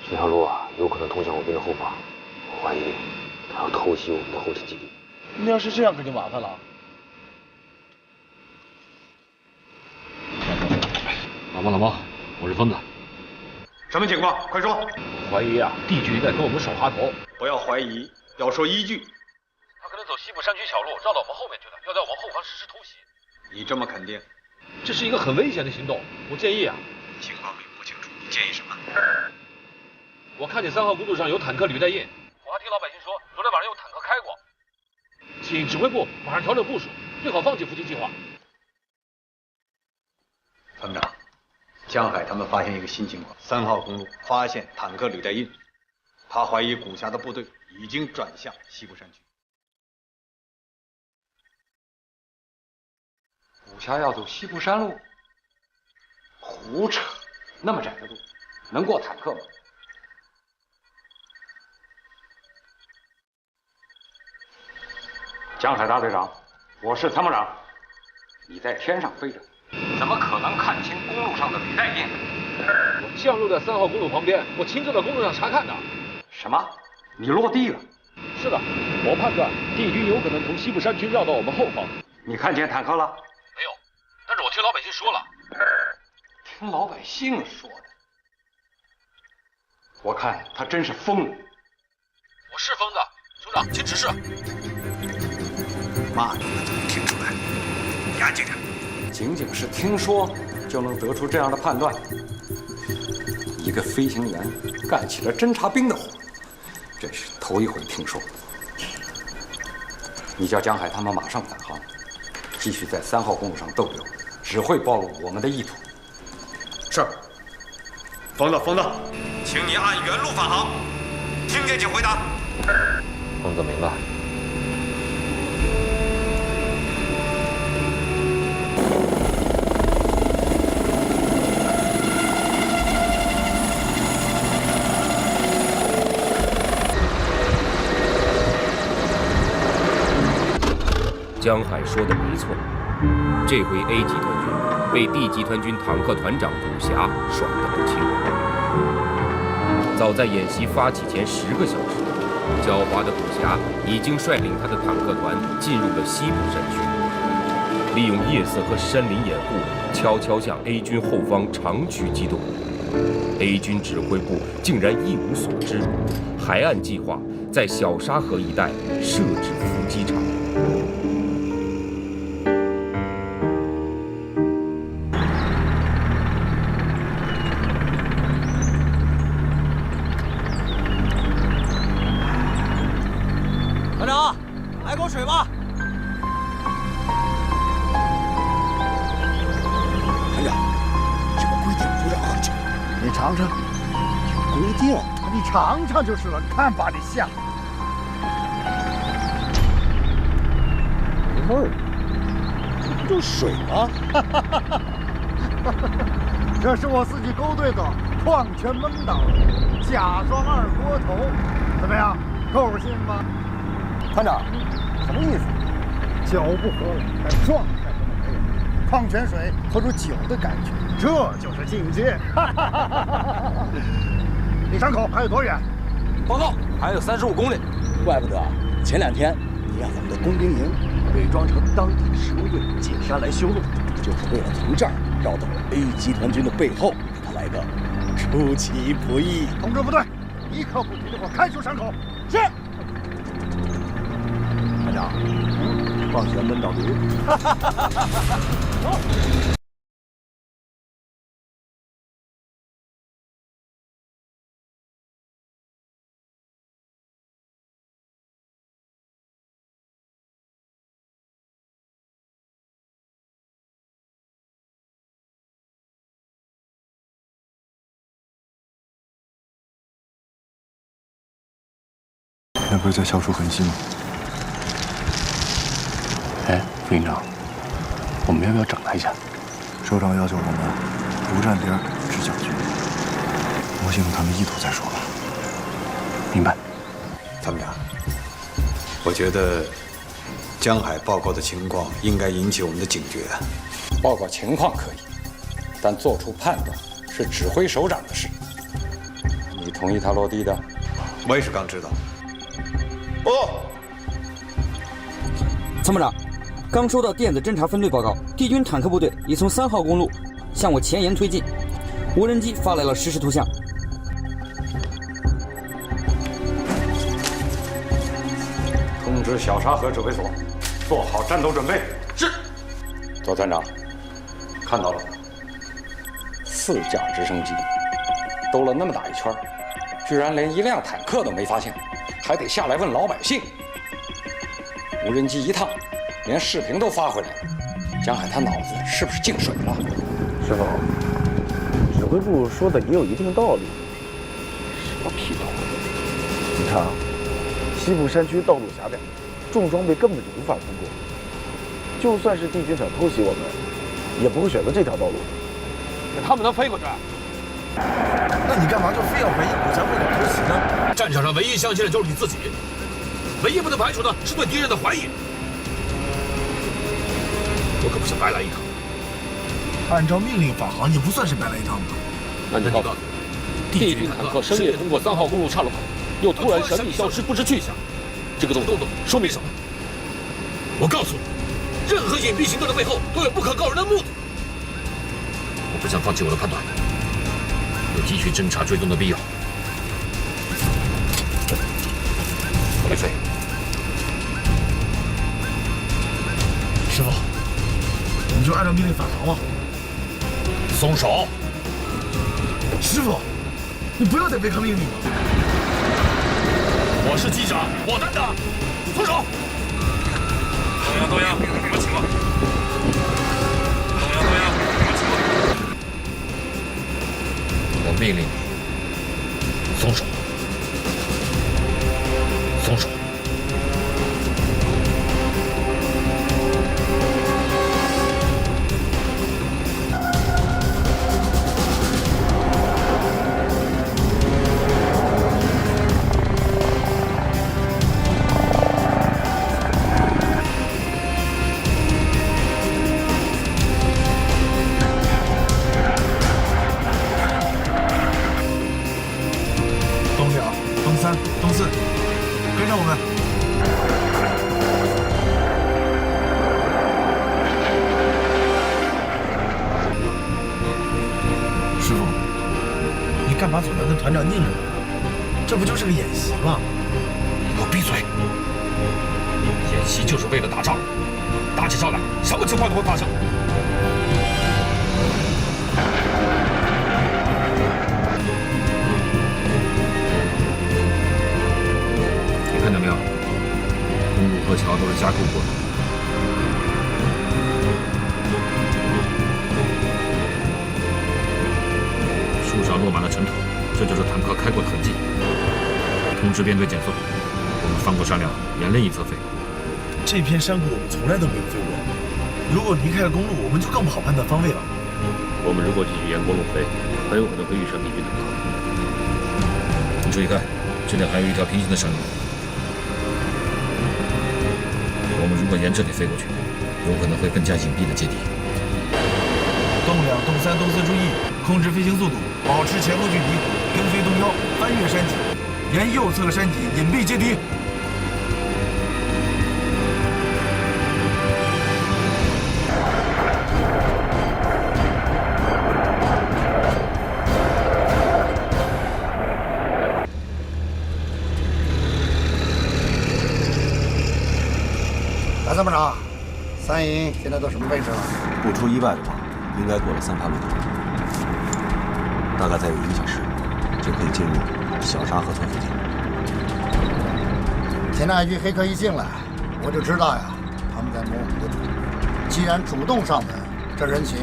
这条路啊，有可能通向我军的后方。我怀疑他要偷袭我们的后勤基地。那要是这样，可就麻烦了。老毛，我是疯子。什么情况？快说！怀疑啊，地局在跟我们耍滑头。不要怀疑，要说依据。他可能走西部山区小路，绕到我们后面去了，要在我们后方实施突袭。你这么肯定？这是一个很危险的行动。我建议啊，情况还不清楚，你建议什么？我看见3号公路上有坦克履带印，我还听老百姓说，昨天晚上有坦克开过。请指挥部马上调整部署，最好放弃伏击计划。参谋长，江海他们发现一个新情况：3号公路发现坦克履带印，他怀疑古霞的部队已经转向西部山区。古霞要走西部山路？胡扯！那么窄的路，能过坦克吗？江海大队长，我是参谋长。你在天上飞着，怎么可能看清公路上的履带印？我降落在3号公路旁边，我亲自在公路上查看的。什么？你落地了？是的，我判断敌军有可能从西部山区绕到我们后方。你看见坦克了？没有，但是我听老百姓说了。听老百姓说的？我看他真是疯了。我是疯子，首长，请指示。骂你们都能听出来，严谨点。仅仅是听说就能得出这样的判断？一个飞行员干起了侦察兵的活，真是头一回听说。你叫江海他们马上返航，继续在3号公路上逗留，只会暴露我们的意图。是。疯子，请你按原路返航，听见请回答。疯子明白。江海说的没错，这回 A 集团军被 D 集团军坦克团长古霞耍得不轻。早在演习发起前10个小时，狡猾的古霞已经率领他的坦克团进入了西部山区，利用夜色和山林掩护，悄悄向 A 军后方长驱机动。A 军指挥部竟然一无所知，还按计划在小沙河一带设置伏击场。团长，来口水吧。团长，什么规定不让喝酒？你尝尝。有规定？你尝尝就是了，看把你吓。没味儿，这不就是水吗？这是我自己勾兑的矿泉蒙岛甲双2锅头，怎么样？够劲吧？团长，什么意思？酒不喝了，但状态不能没有。矿泉水喝出酒的感觉，这就是境界。离山口还有多远？报告，还有35公里。怪不得前2天你让咱们的工兵营伪装成当地施工队进山来修路，就是为了从这儿绕到 A 集团军的背后，给他来个出其不意。通知部队，立刻不停地给我看守山口。是。团长，放舷门导读。走。那不是在消除痕迹吗？哎，副营长，我们要不要整他一下？首长要求我们不站边只讲军，摸清楚他们意图再说吧。明白。参谋长，我觉得江海报告的情况应该引起我们的警觉。报告情况可以，但做出判断是指挥首长的事。你同意他落地的？我也是刚知道。报告。参谋长，刚收到电子侦察分队报告，敌军坦克部队已从3号公路向我前沿推进，无人机发来了实时图像。通知小沙河指挥所，做好战斗准备。是。左团长，看到了吗？4架直升机兜了那么大一圈，居然连1辆坦克都没发现，还得下来问老百姓。无人机一趟，连视频都发回来了。江海他脑子是不是进水了？师傅，指挥部说的也有一定道理。什么屁话！你看啊，西部山区道路狭窄，重装备根本就无法通过。就算是敌军想偷袭我们，也不会选择这条道路。他们能飞过去？那你干嘛就非要怀疑国家会搞偷袭呢？战场上唯一相信的就是你自己，唯一不能排除的是对敌人的怀疑。我可不想白来一趟。按照命令返航也不算是白来一趟吧？那你告诉我，敌军坦克深夜通过3号公路岔路口，又突然神秘消失，不知去向。这个动作说明什么？我告诉你，任何隐蔽行动的背后都有不可告人的目的。我不想放弃我的判断，有继续侦查追踪的必要。李飞，师傅，我们就按照命令返航了。松手！师傅，你不要再违抗命令了。我是机长，我担当。松手！东阳，什么情况？东阳，什么情况？我命令你松手！松手！干嘛总要跟团长拧着呢？这不就是个演习吗？你给我闭嘴！演习就是为了打仗，打起仗来，什么情况都会发生。你看到没有？公路和桥都是加固过的。树上落满了尘土，这就是坦克开过的痕迹。通知编队减速，我们翻过山梁，沿另一侧飞。这片山谷我们从来都没有飞过，如果离开了公路，我们就更不好判断方位了。我们如果继续沿公路飞，很有可能会遇上敌军坦克。你注意看，这里还有一条平行的山路。我们如果沿这里飞过去，有可能会更加隐蔽的接敌。动2、动3、动4注意！控制飞行速度，保持前后距离，跟随动腰，翻越山脊，沿右侧山脊隐蔽接敌。参谋长，三营现在到什么位置了？不出意外的话，应该过了3盘路口，大概再有1个小时就可以进入小沙河村附近。前两句黑客一进来，我就知道呀，他们在谋我们的主。既然主动上门，这人情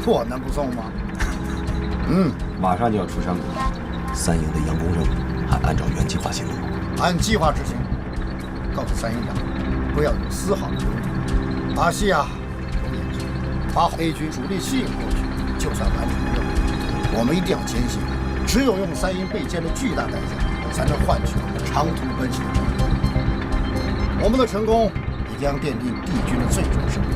我能不送吗？马上就要出山谷了，三营的佯攻任务还按照原计划行动，按计划执行。告诉三营长，不要有丝毫的犹豫。阿西啊，有眼睛，把黑军主力吸引过去，就算完成任务。我们一定要坚信，只有用三营备歼的巨大代价，才能换取我们长途奔袭的成功。我们的成功也将奠定敌军的最终胜利。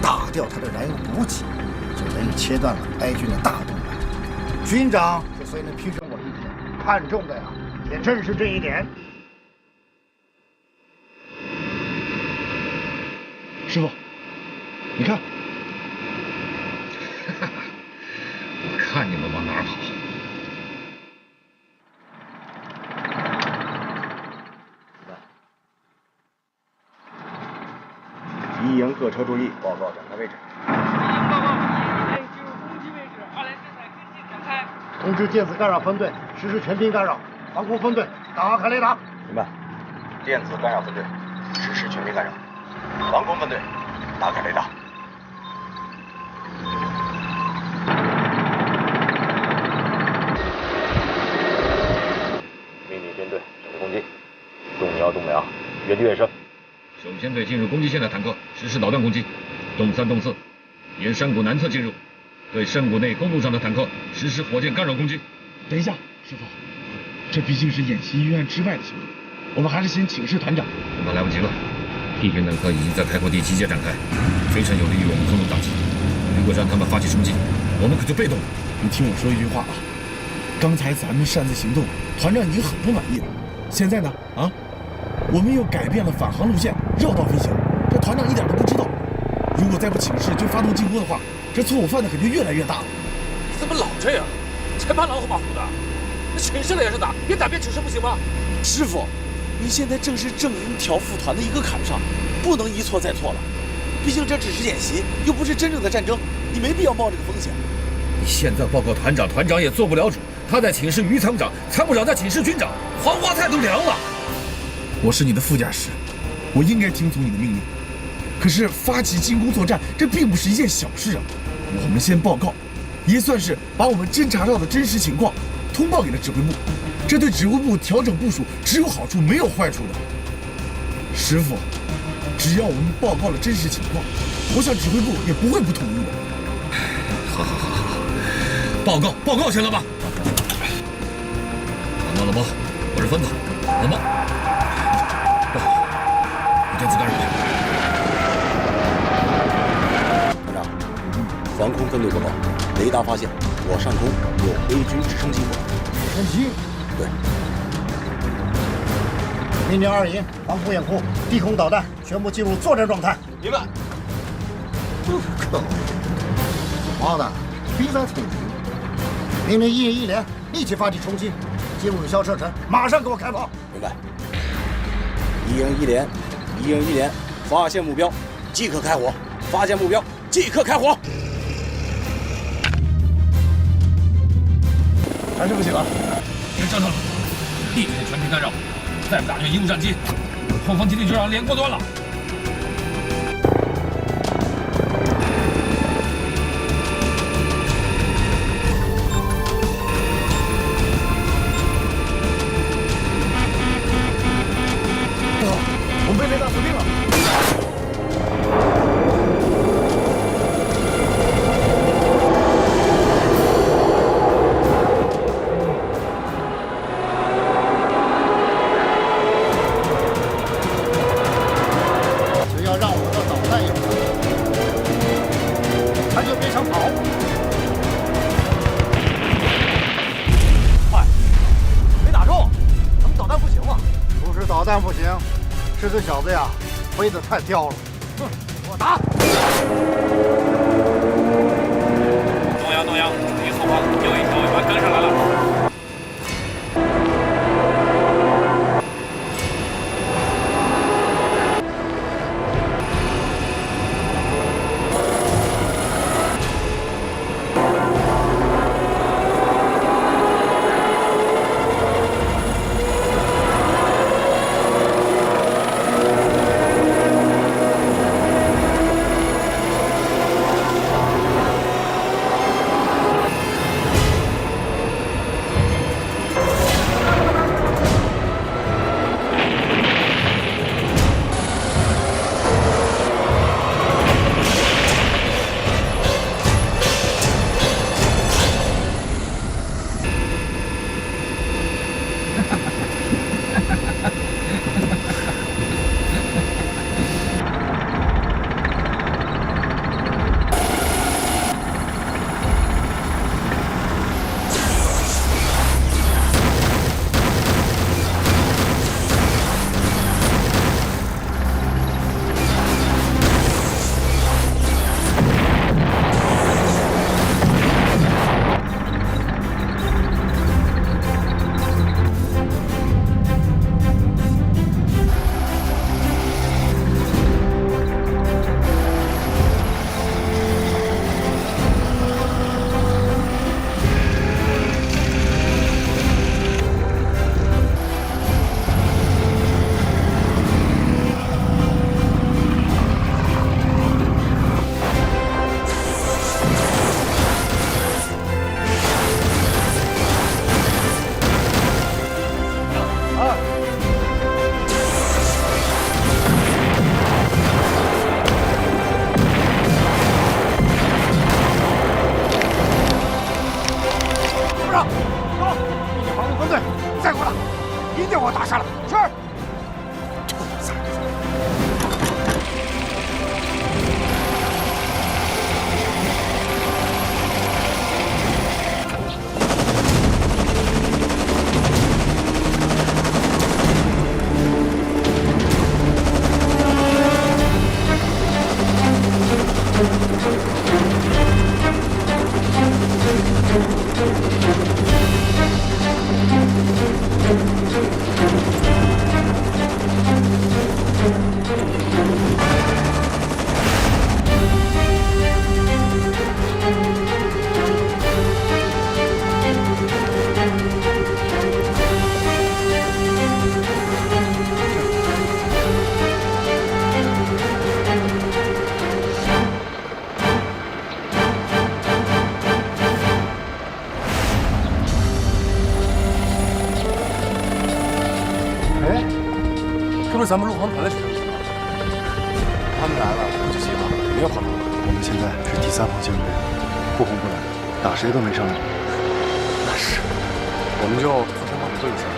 打掉他的燃油补给，就等于切断了哀军的大动脉。军长之所以能批准我的意见，看重的呀，也正是这一点。师傅，你看，我看你们往哪儿跑！一营各车注意，报告展开位置。报告，一营进入攻击位置，2连正在跟进展开。通知电子干扰分队实施全兵干扰，防空分队打开雷达。明白。电子干扰分队实施全兵干扰，防空分队打开雷达。命令编队准备攻击，动摇动两，原地跃升。首先对进入攻击线的坦克实施导弹攻击，动3、动4，沿山谷南侧进入，对山谷内公路上的坦克实施火箭干扰攻击。等一下，师傅，这毕竟是演习预案之外的行动，我们还是先请示团长。恐怕来不及了，敌军坦克已经在开阔地集结展开，非常有利于我们空中打击。如果让他们发起冲击，我们可就被动了。你听我说一句话啊，刚才咱们擅自行动，团长已经很不满意了。现在呢，我们又改变了返航路线，绕道飞行，这团长一点都不知道。如果再不请示就发动进攻的话，这错误犯的可就越来越大了。你怎么老这样？才怕狼虎马虎的。那请示了也是打，别打别请示不行吗？师傅，你现在正是正营调副团的一个坎上，不能一错再错了。毕竟这只是演习，又不是真正的战争，你没必要冒这个风险。你现在报告团长，团长也做不了主，他在请示于参谋长，参谋长在请示军长，黄花菜都凉了。我是你的副驾驶，我应该听从你的命令。可是发起进攻作战，这并不是一件小事啊。我们先报告，也算是把我们侦察到的真实情况通报给了指挥部，这对指挥部调整部署只有好处没有坏处的。师傅，只要我们报告了真实情况，我想指挥部也不会不同意的。好，报告行了吧？老毛，我是分子，老毛，有电子干扰。团长，防空分队报告，雷达发现我上空有 A 军直升机过来。直升机？对。命令2营防空掩护、地空导弹全部进入作战状态。明白。妈的，逼在挺直。命令1营1连立即发起冲击，进入有效射程，马上给我开跑。明白。1营1连，1营1连，发现目标，即刻开火！发现目标，即刻开火！还是不行啊！别折腾了，地面全屏干扰，再不打就贻误战机，后方基地就让连过端了。我们被雷达锁定了。三不行，是这小子呀，飞得太刁了。哼，给我打！东阳，注意后方有一条尾巴跟上来了。咱们陆航团的车，他们来了，不就急了，没有跑道。我们现在是第3方监队，不攻不来，打谁都没商量。那是，我们就扶山帮你对一下。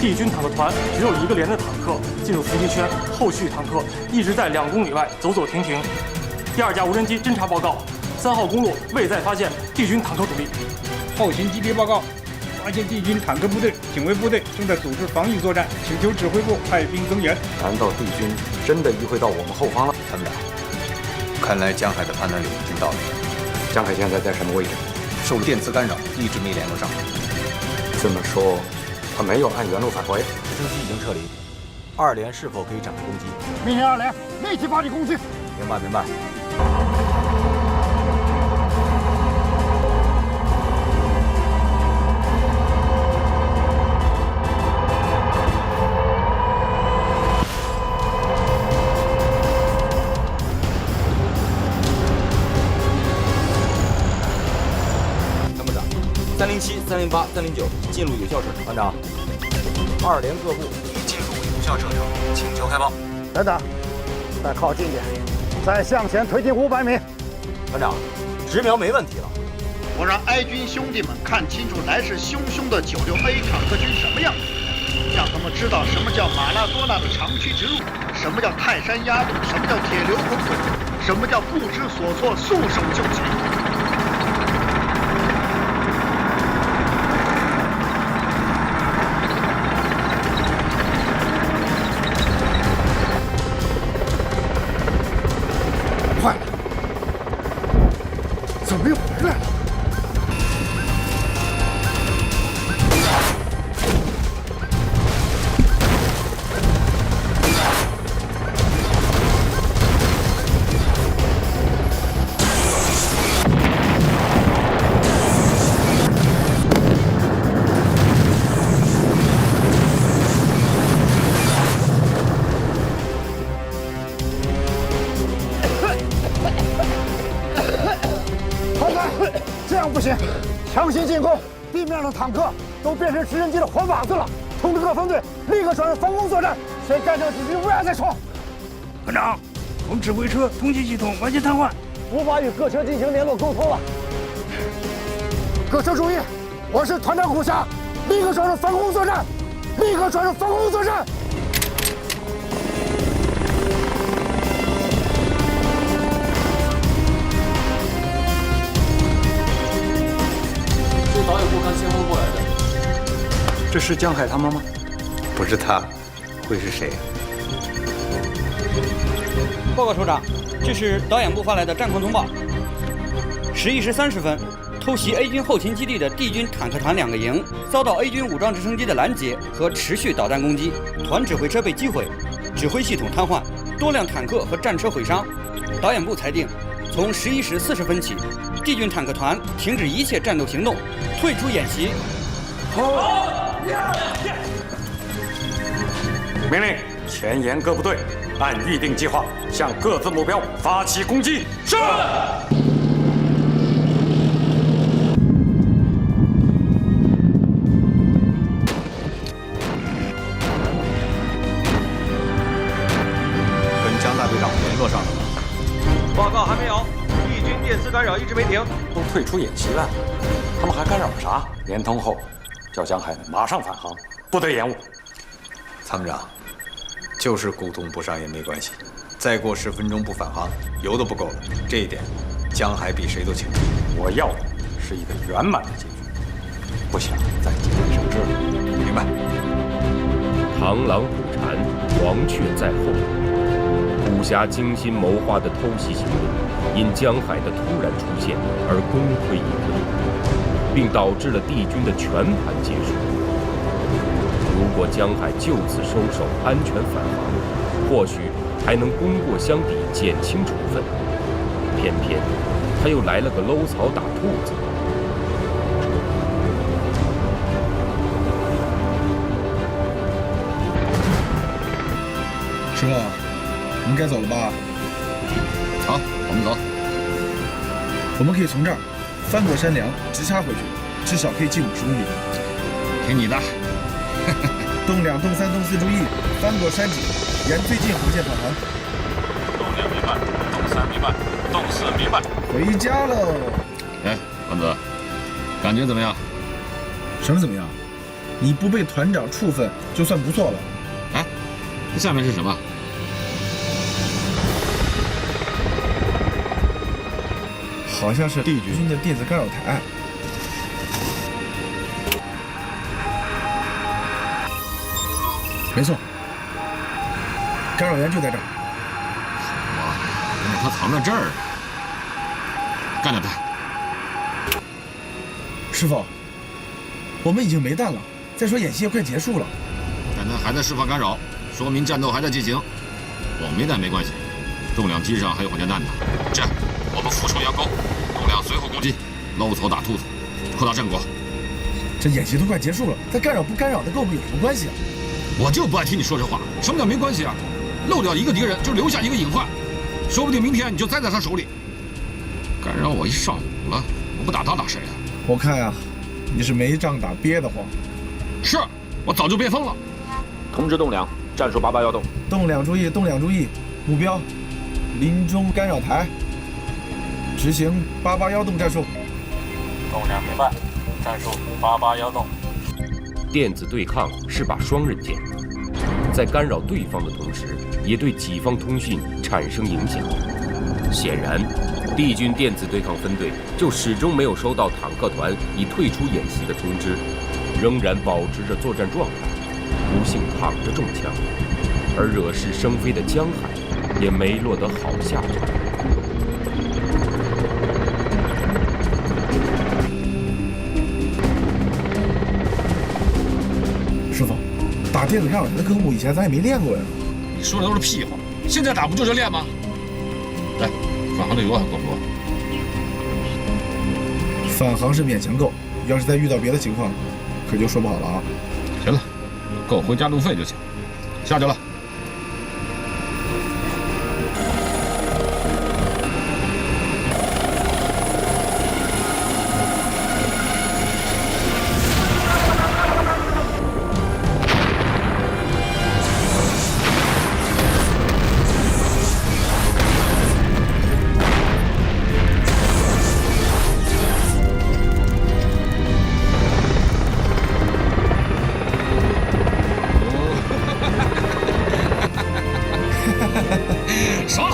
帝军坦克团只有1个连的坦克进入伏击圈，后续坦克一直在2公里外走走停停。第2架无人机侦察报告：3号公路未再发现帝军坦克主力。后勤基地报告，发现帝军坦克部队、警卫部队正在组织防御作战，请求指挥部派兵增援。难道帝军真的移回到我们后方了？参谋长，看来江海的判断力已经到了。江海现在在什么位置？受电磁干扰，一直没联络上。这么说，他没有按原路返回。直升机已经撤离。2连是否可以展开攻击？命令2连立即发起攻击。明白，明白。308、309进入有效射程。团长，2连各部已进入有效射程，请求开炮。等等，再靠近点，再向前推进500米。团长，直瞄没问题了。我让哀军兄弟们看清楚来势汹汹的96A 坦克军什么样子，让他们知道什么叫马拉多纳的长驱直入，什么叫泰山压路，什么叫铁流洪水，什么叫不知所措束手就擒。坏了，怎么又回来了？这样不行，强行进攻，地面上坦克都变成直升机的活靶子了。通知各分队立刻转入防空作战，谁干掉敌军，为爱再说。团长，我们指挥车通信系统完全瘫痪，无法与各车进行联络沟通了。各车注意，我是团长虎侠，立刻转入防空作战，立刻转入防空作战。是导演部刚先锋过来的。这是江海他们吗？不是他，会是谁？报告首长，这是导演部发来的战况通报。11时30分，偷袭 A 军后勤基地的D军坦克团2个营遭到 A 军武装直升机的拦截和持续导弹攻击，团指挥车被击毁，指挥系统瘫痪，多辆坦克和战车毁伤。导演部裁定，从11时40分起，D 军坦克团停止一切战斗行动，退出演习。命令前沿各部队按预定计划向各自目标发起攻击。是。跟江大队长联络上了吗？报告还没有，敌军电磁干扰一直没停。都退出演习了，他们还干扰啥？联通后，叫江海马上返航，不得延误。参谋长，就是沟通不上也没关系，再过10分钟不返航，油都不够了。这一点，江海比谁都清楚。我要的是一个圆满的结局，不想再节外生枝了。明白。螳螂捕蝉，黄雀在后。虎侠精心谋划的偷袭行动，因江海的突然出现而功亏一篑，并导致了敌军的全盘结束。如果江海就此收手，安全返航，或许还能功过相抵，减轻处分。偏偏他又来了个搂草打兔子。师傅，您该走了吧？好，我们走。我们可以从这儿翻过山梁，直插回去，至少可以进50公里。听你的。洞2、洞3、洞4注意，翻过山脊，沿最近航线返航。洞2明白，洞3明白，洞4明白。回家喽。哎，王子，感觉怎么样？什么怎么样？你不被团长处分就算不错了。哎，这下面是什么？好像是敌军的电子干扰台。没错，干扰源就在这儿。原来他藏在这儿。干掉他！师傅，我们已经没弹了。再说演习也快结束了，但他还在释放干扰，说明战斗还在进行。我没弹没关系，重量机上还有火箭弹呢。这样，我们俯冲佯攻，重量随后攻击，搂草打兔子，扩大战果。这演习都快结束了，他干扰不干扰的跟我们有什么关系啊？我就不爱听你说这话。什么叫没关系啊？漏掉一个敌人就留下一个隐患，说不定明天你就栽在他手里。干扰我一上午了，我不打他打谁啊？我看呀，你是没仗打憋得慌？是，我早就憋疯了。通知栋梁，战术88要动。栋梁注意，栋梁注意，目标林中干扰台，执行88动战术。栋梁明白，战术88动。电子对抗是把双刃剑，在干扰对方的同时，也对己方通讯产生影响。显然，帝军电子对抗分队就始终没有收到坦克团已退出演习的通知，仍然保持着作战状态，不幸躺着中枪。而惹是生非的江海也没落得好下场。师傅，打电子干扰台的科目以前咱也没练过呀。你说的都是屁话，现在打不就是练吗？来，返航的油还够不够？返航是勉强够，要是再遇到别的情况，可就说不好了啊。行了，够回家路费就行。下去了。爽！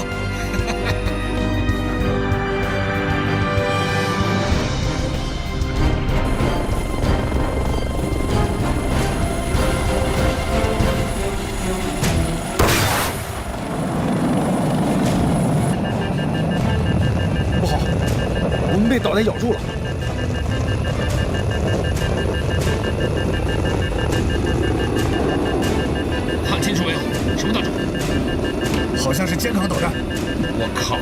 不好，我们被导弹咬住了。看清楚没有？什么大招？好像是肩扛导弹。我靠！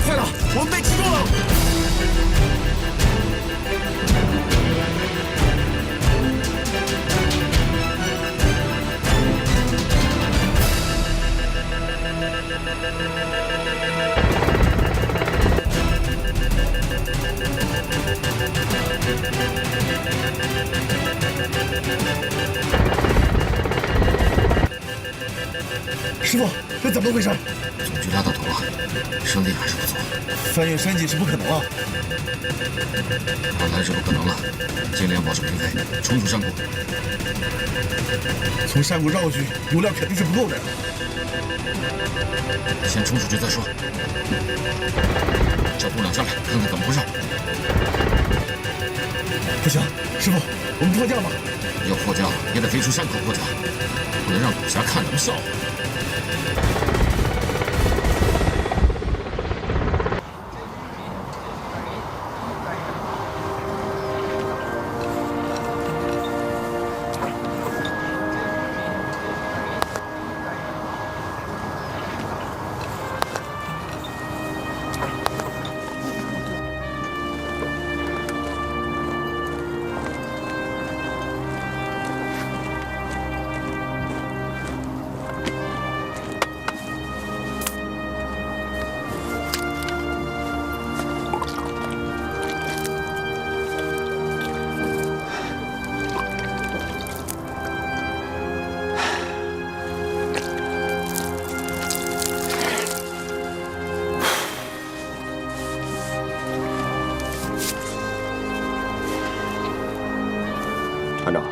坏了，我们被击中了！师傅，这怎么回事？总局拉到头了，胜利还是不错。翻越山脊是不可能了。二台是不可能了，尽量保持平飞，冲出山谷。从山谷绕过去，油料肯定是不够的。先冲出去再说。叫栋梁下来，看看怎么回事。不行，师傅，我们迫降吧。要迫降也得飞出山口迫降，不能让古侠看咱们笑话。团长，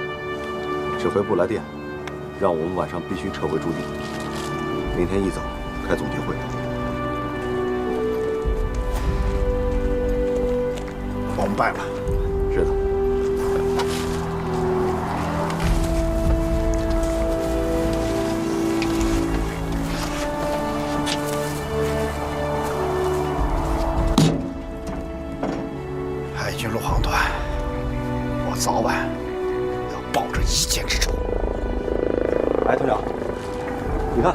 指挥部来电，让我们晚上必须撤回驻地，明天一早开总结会。把我们败了。是的。海军陆航团，我早晚要报这一箭之仇。哎，团长，你看，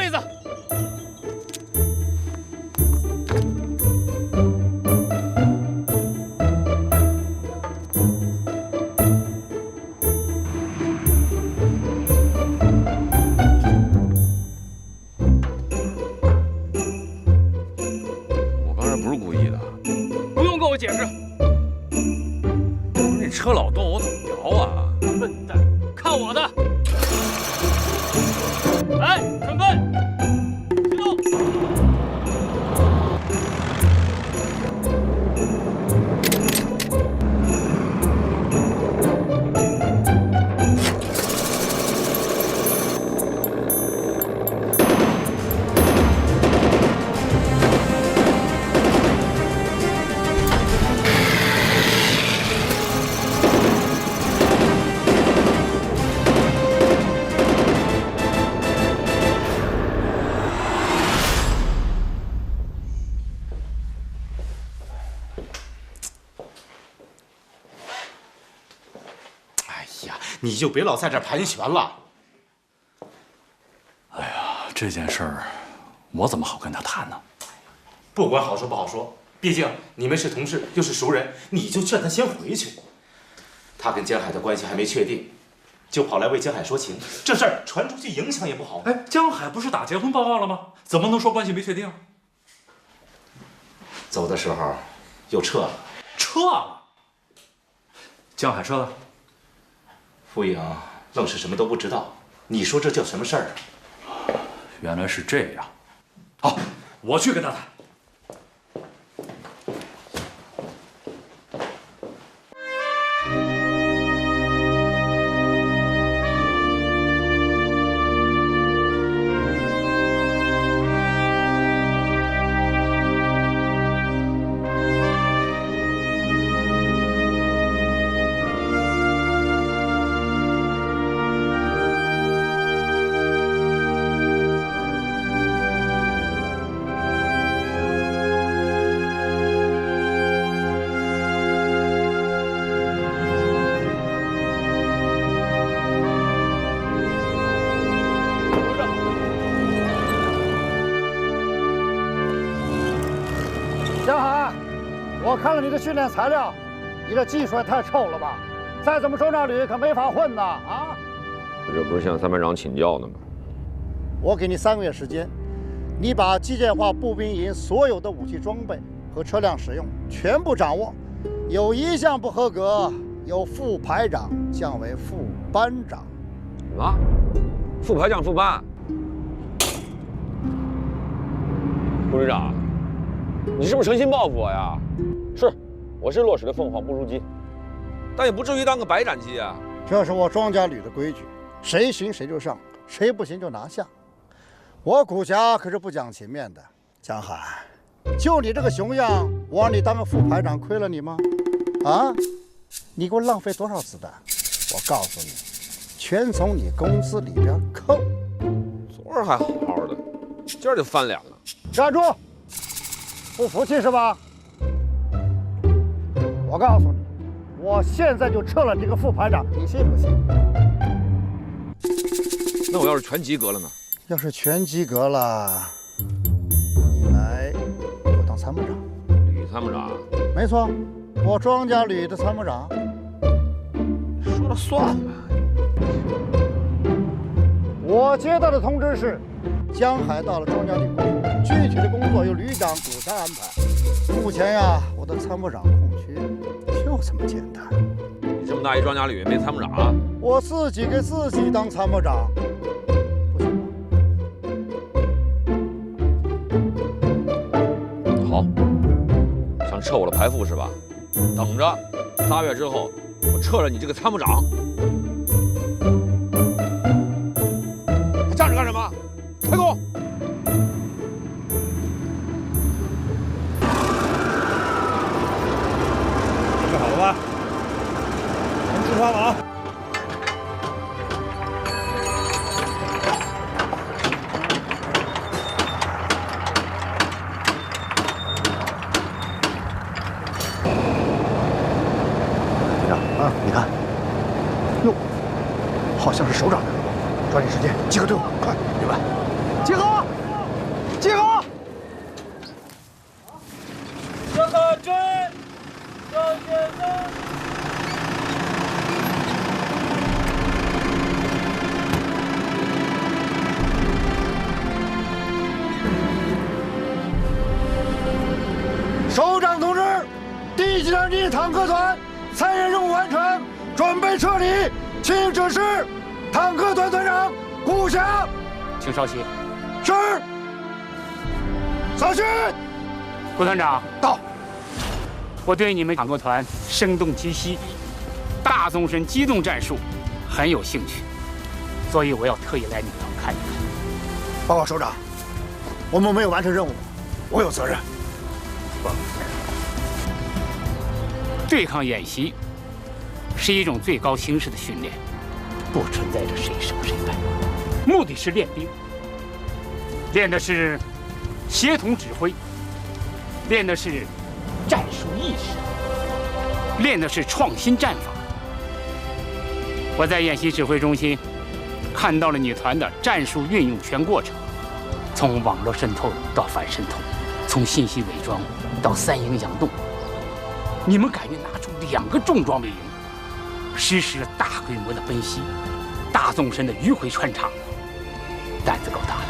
位子。我刚才不是故意的。不用跟我解释。那车老动，我怎么摇啊？笨蛋，看我的！来，准备，行动！你就别老在这盘旋了。哎呀，这件事儿，我怎么好跟他谈呢？不管好说不好说，毕竟你们是同事又是熟人，你就劝他先回去。他跟江海的关系还没确定，就跑来为江海说情，这事儿传出去影响也不好。哎，江海不是打结婚报告了吗？怎么能说关系没确定？走的时候又撤了。撤了？江海撤了？傅颖愣是什么都不知道，你说这叫什么事儿啊？原来是这样。好，我去跟他谈。江海，我看了你的训练材料，你这技术也太臭了吧！再怎么中长旅可没法混呐！啊！我这不是向参谋长请教呢吗？我给你3个月时间，你把机械化步兵营所有的武器装备和车辆使用全部掌握，有一项不合格，由副排长降为副班长。什么？副排长、副班？副旅长，你是不是诚心报复我呀？是，我是落水的凤凰不如鸡，但也不至于当个白斩鸡啊。这是我庄家旅的规矩，谁行谁就上，谁不行就拿下。我古侠可是不讲情面的。江海，就你这个熊样，我让你当个副排长亏了你吗？啊？你给我浪费多少子弹？我告诉你，全从你工资里边扣。昨儿还好好的，今儿就翻脸了。站住！不服气是吧？我告诉你，我现在就撤了你这个副排长，你信不信？那我要是全及格了呢？要是全及格了，你来给我当参谋长。吕参谋长？没错，我庄家旅的参谋长。说了算吧。我接到的通知是，江海到了庄家旅工作，具体的工作由旅长独裁安排。目前呀，我的参谋长空缺，就这么简单。你这么大一庄家旅没参谋长啊？我自己给自己当参谋长，不行吗？好，想撤我的排副是吧？等着，3月之后，我撤了你这个参谋长。还站着干什么？开工！准备好了吧？能出发吗？队长啊，你看，哟，集合！这个追，向前走。首长同志，第一集团机坦克团参演任务完成，准备撤离，请指示。坦克团团长顾霞，请稍息。是。扫训。顾团长到。我对你们坦克团声东击西、大纵深机动战术很有兴趣，所以我要特意来你们看一看。报告首长，我们没有完成任务，我有责任。对抗演习是一种最高形式的训练，不存在着谁胜谁败，目的是练兵，练的是协同指挥，练的是战术意识，练的是创新战法。我在演习指挥中心看到了你团的战术运用全过程，从网络渗透到反渗透，从信息伪装到三营佯动。你们敢于拿出2个重装备营，实施了大规模的奔袭、大纵深的迂回穿插，胆子够大。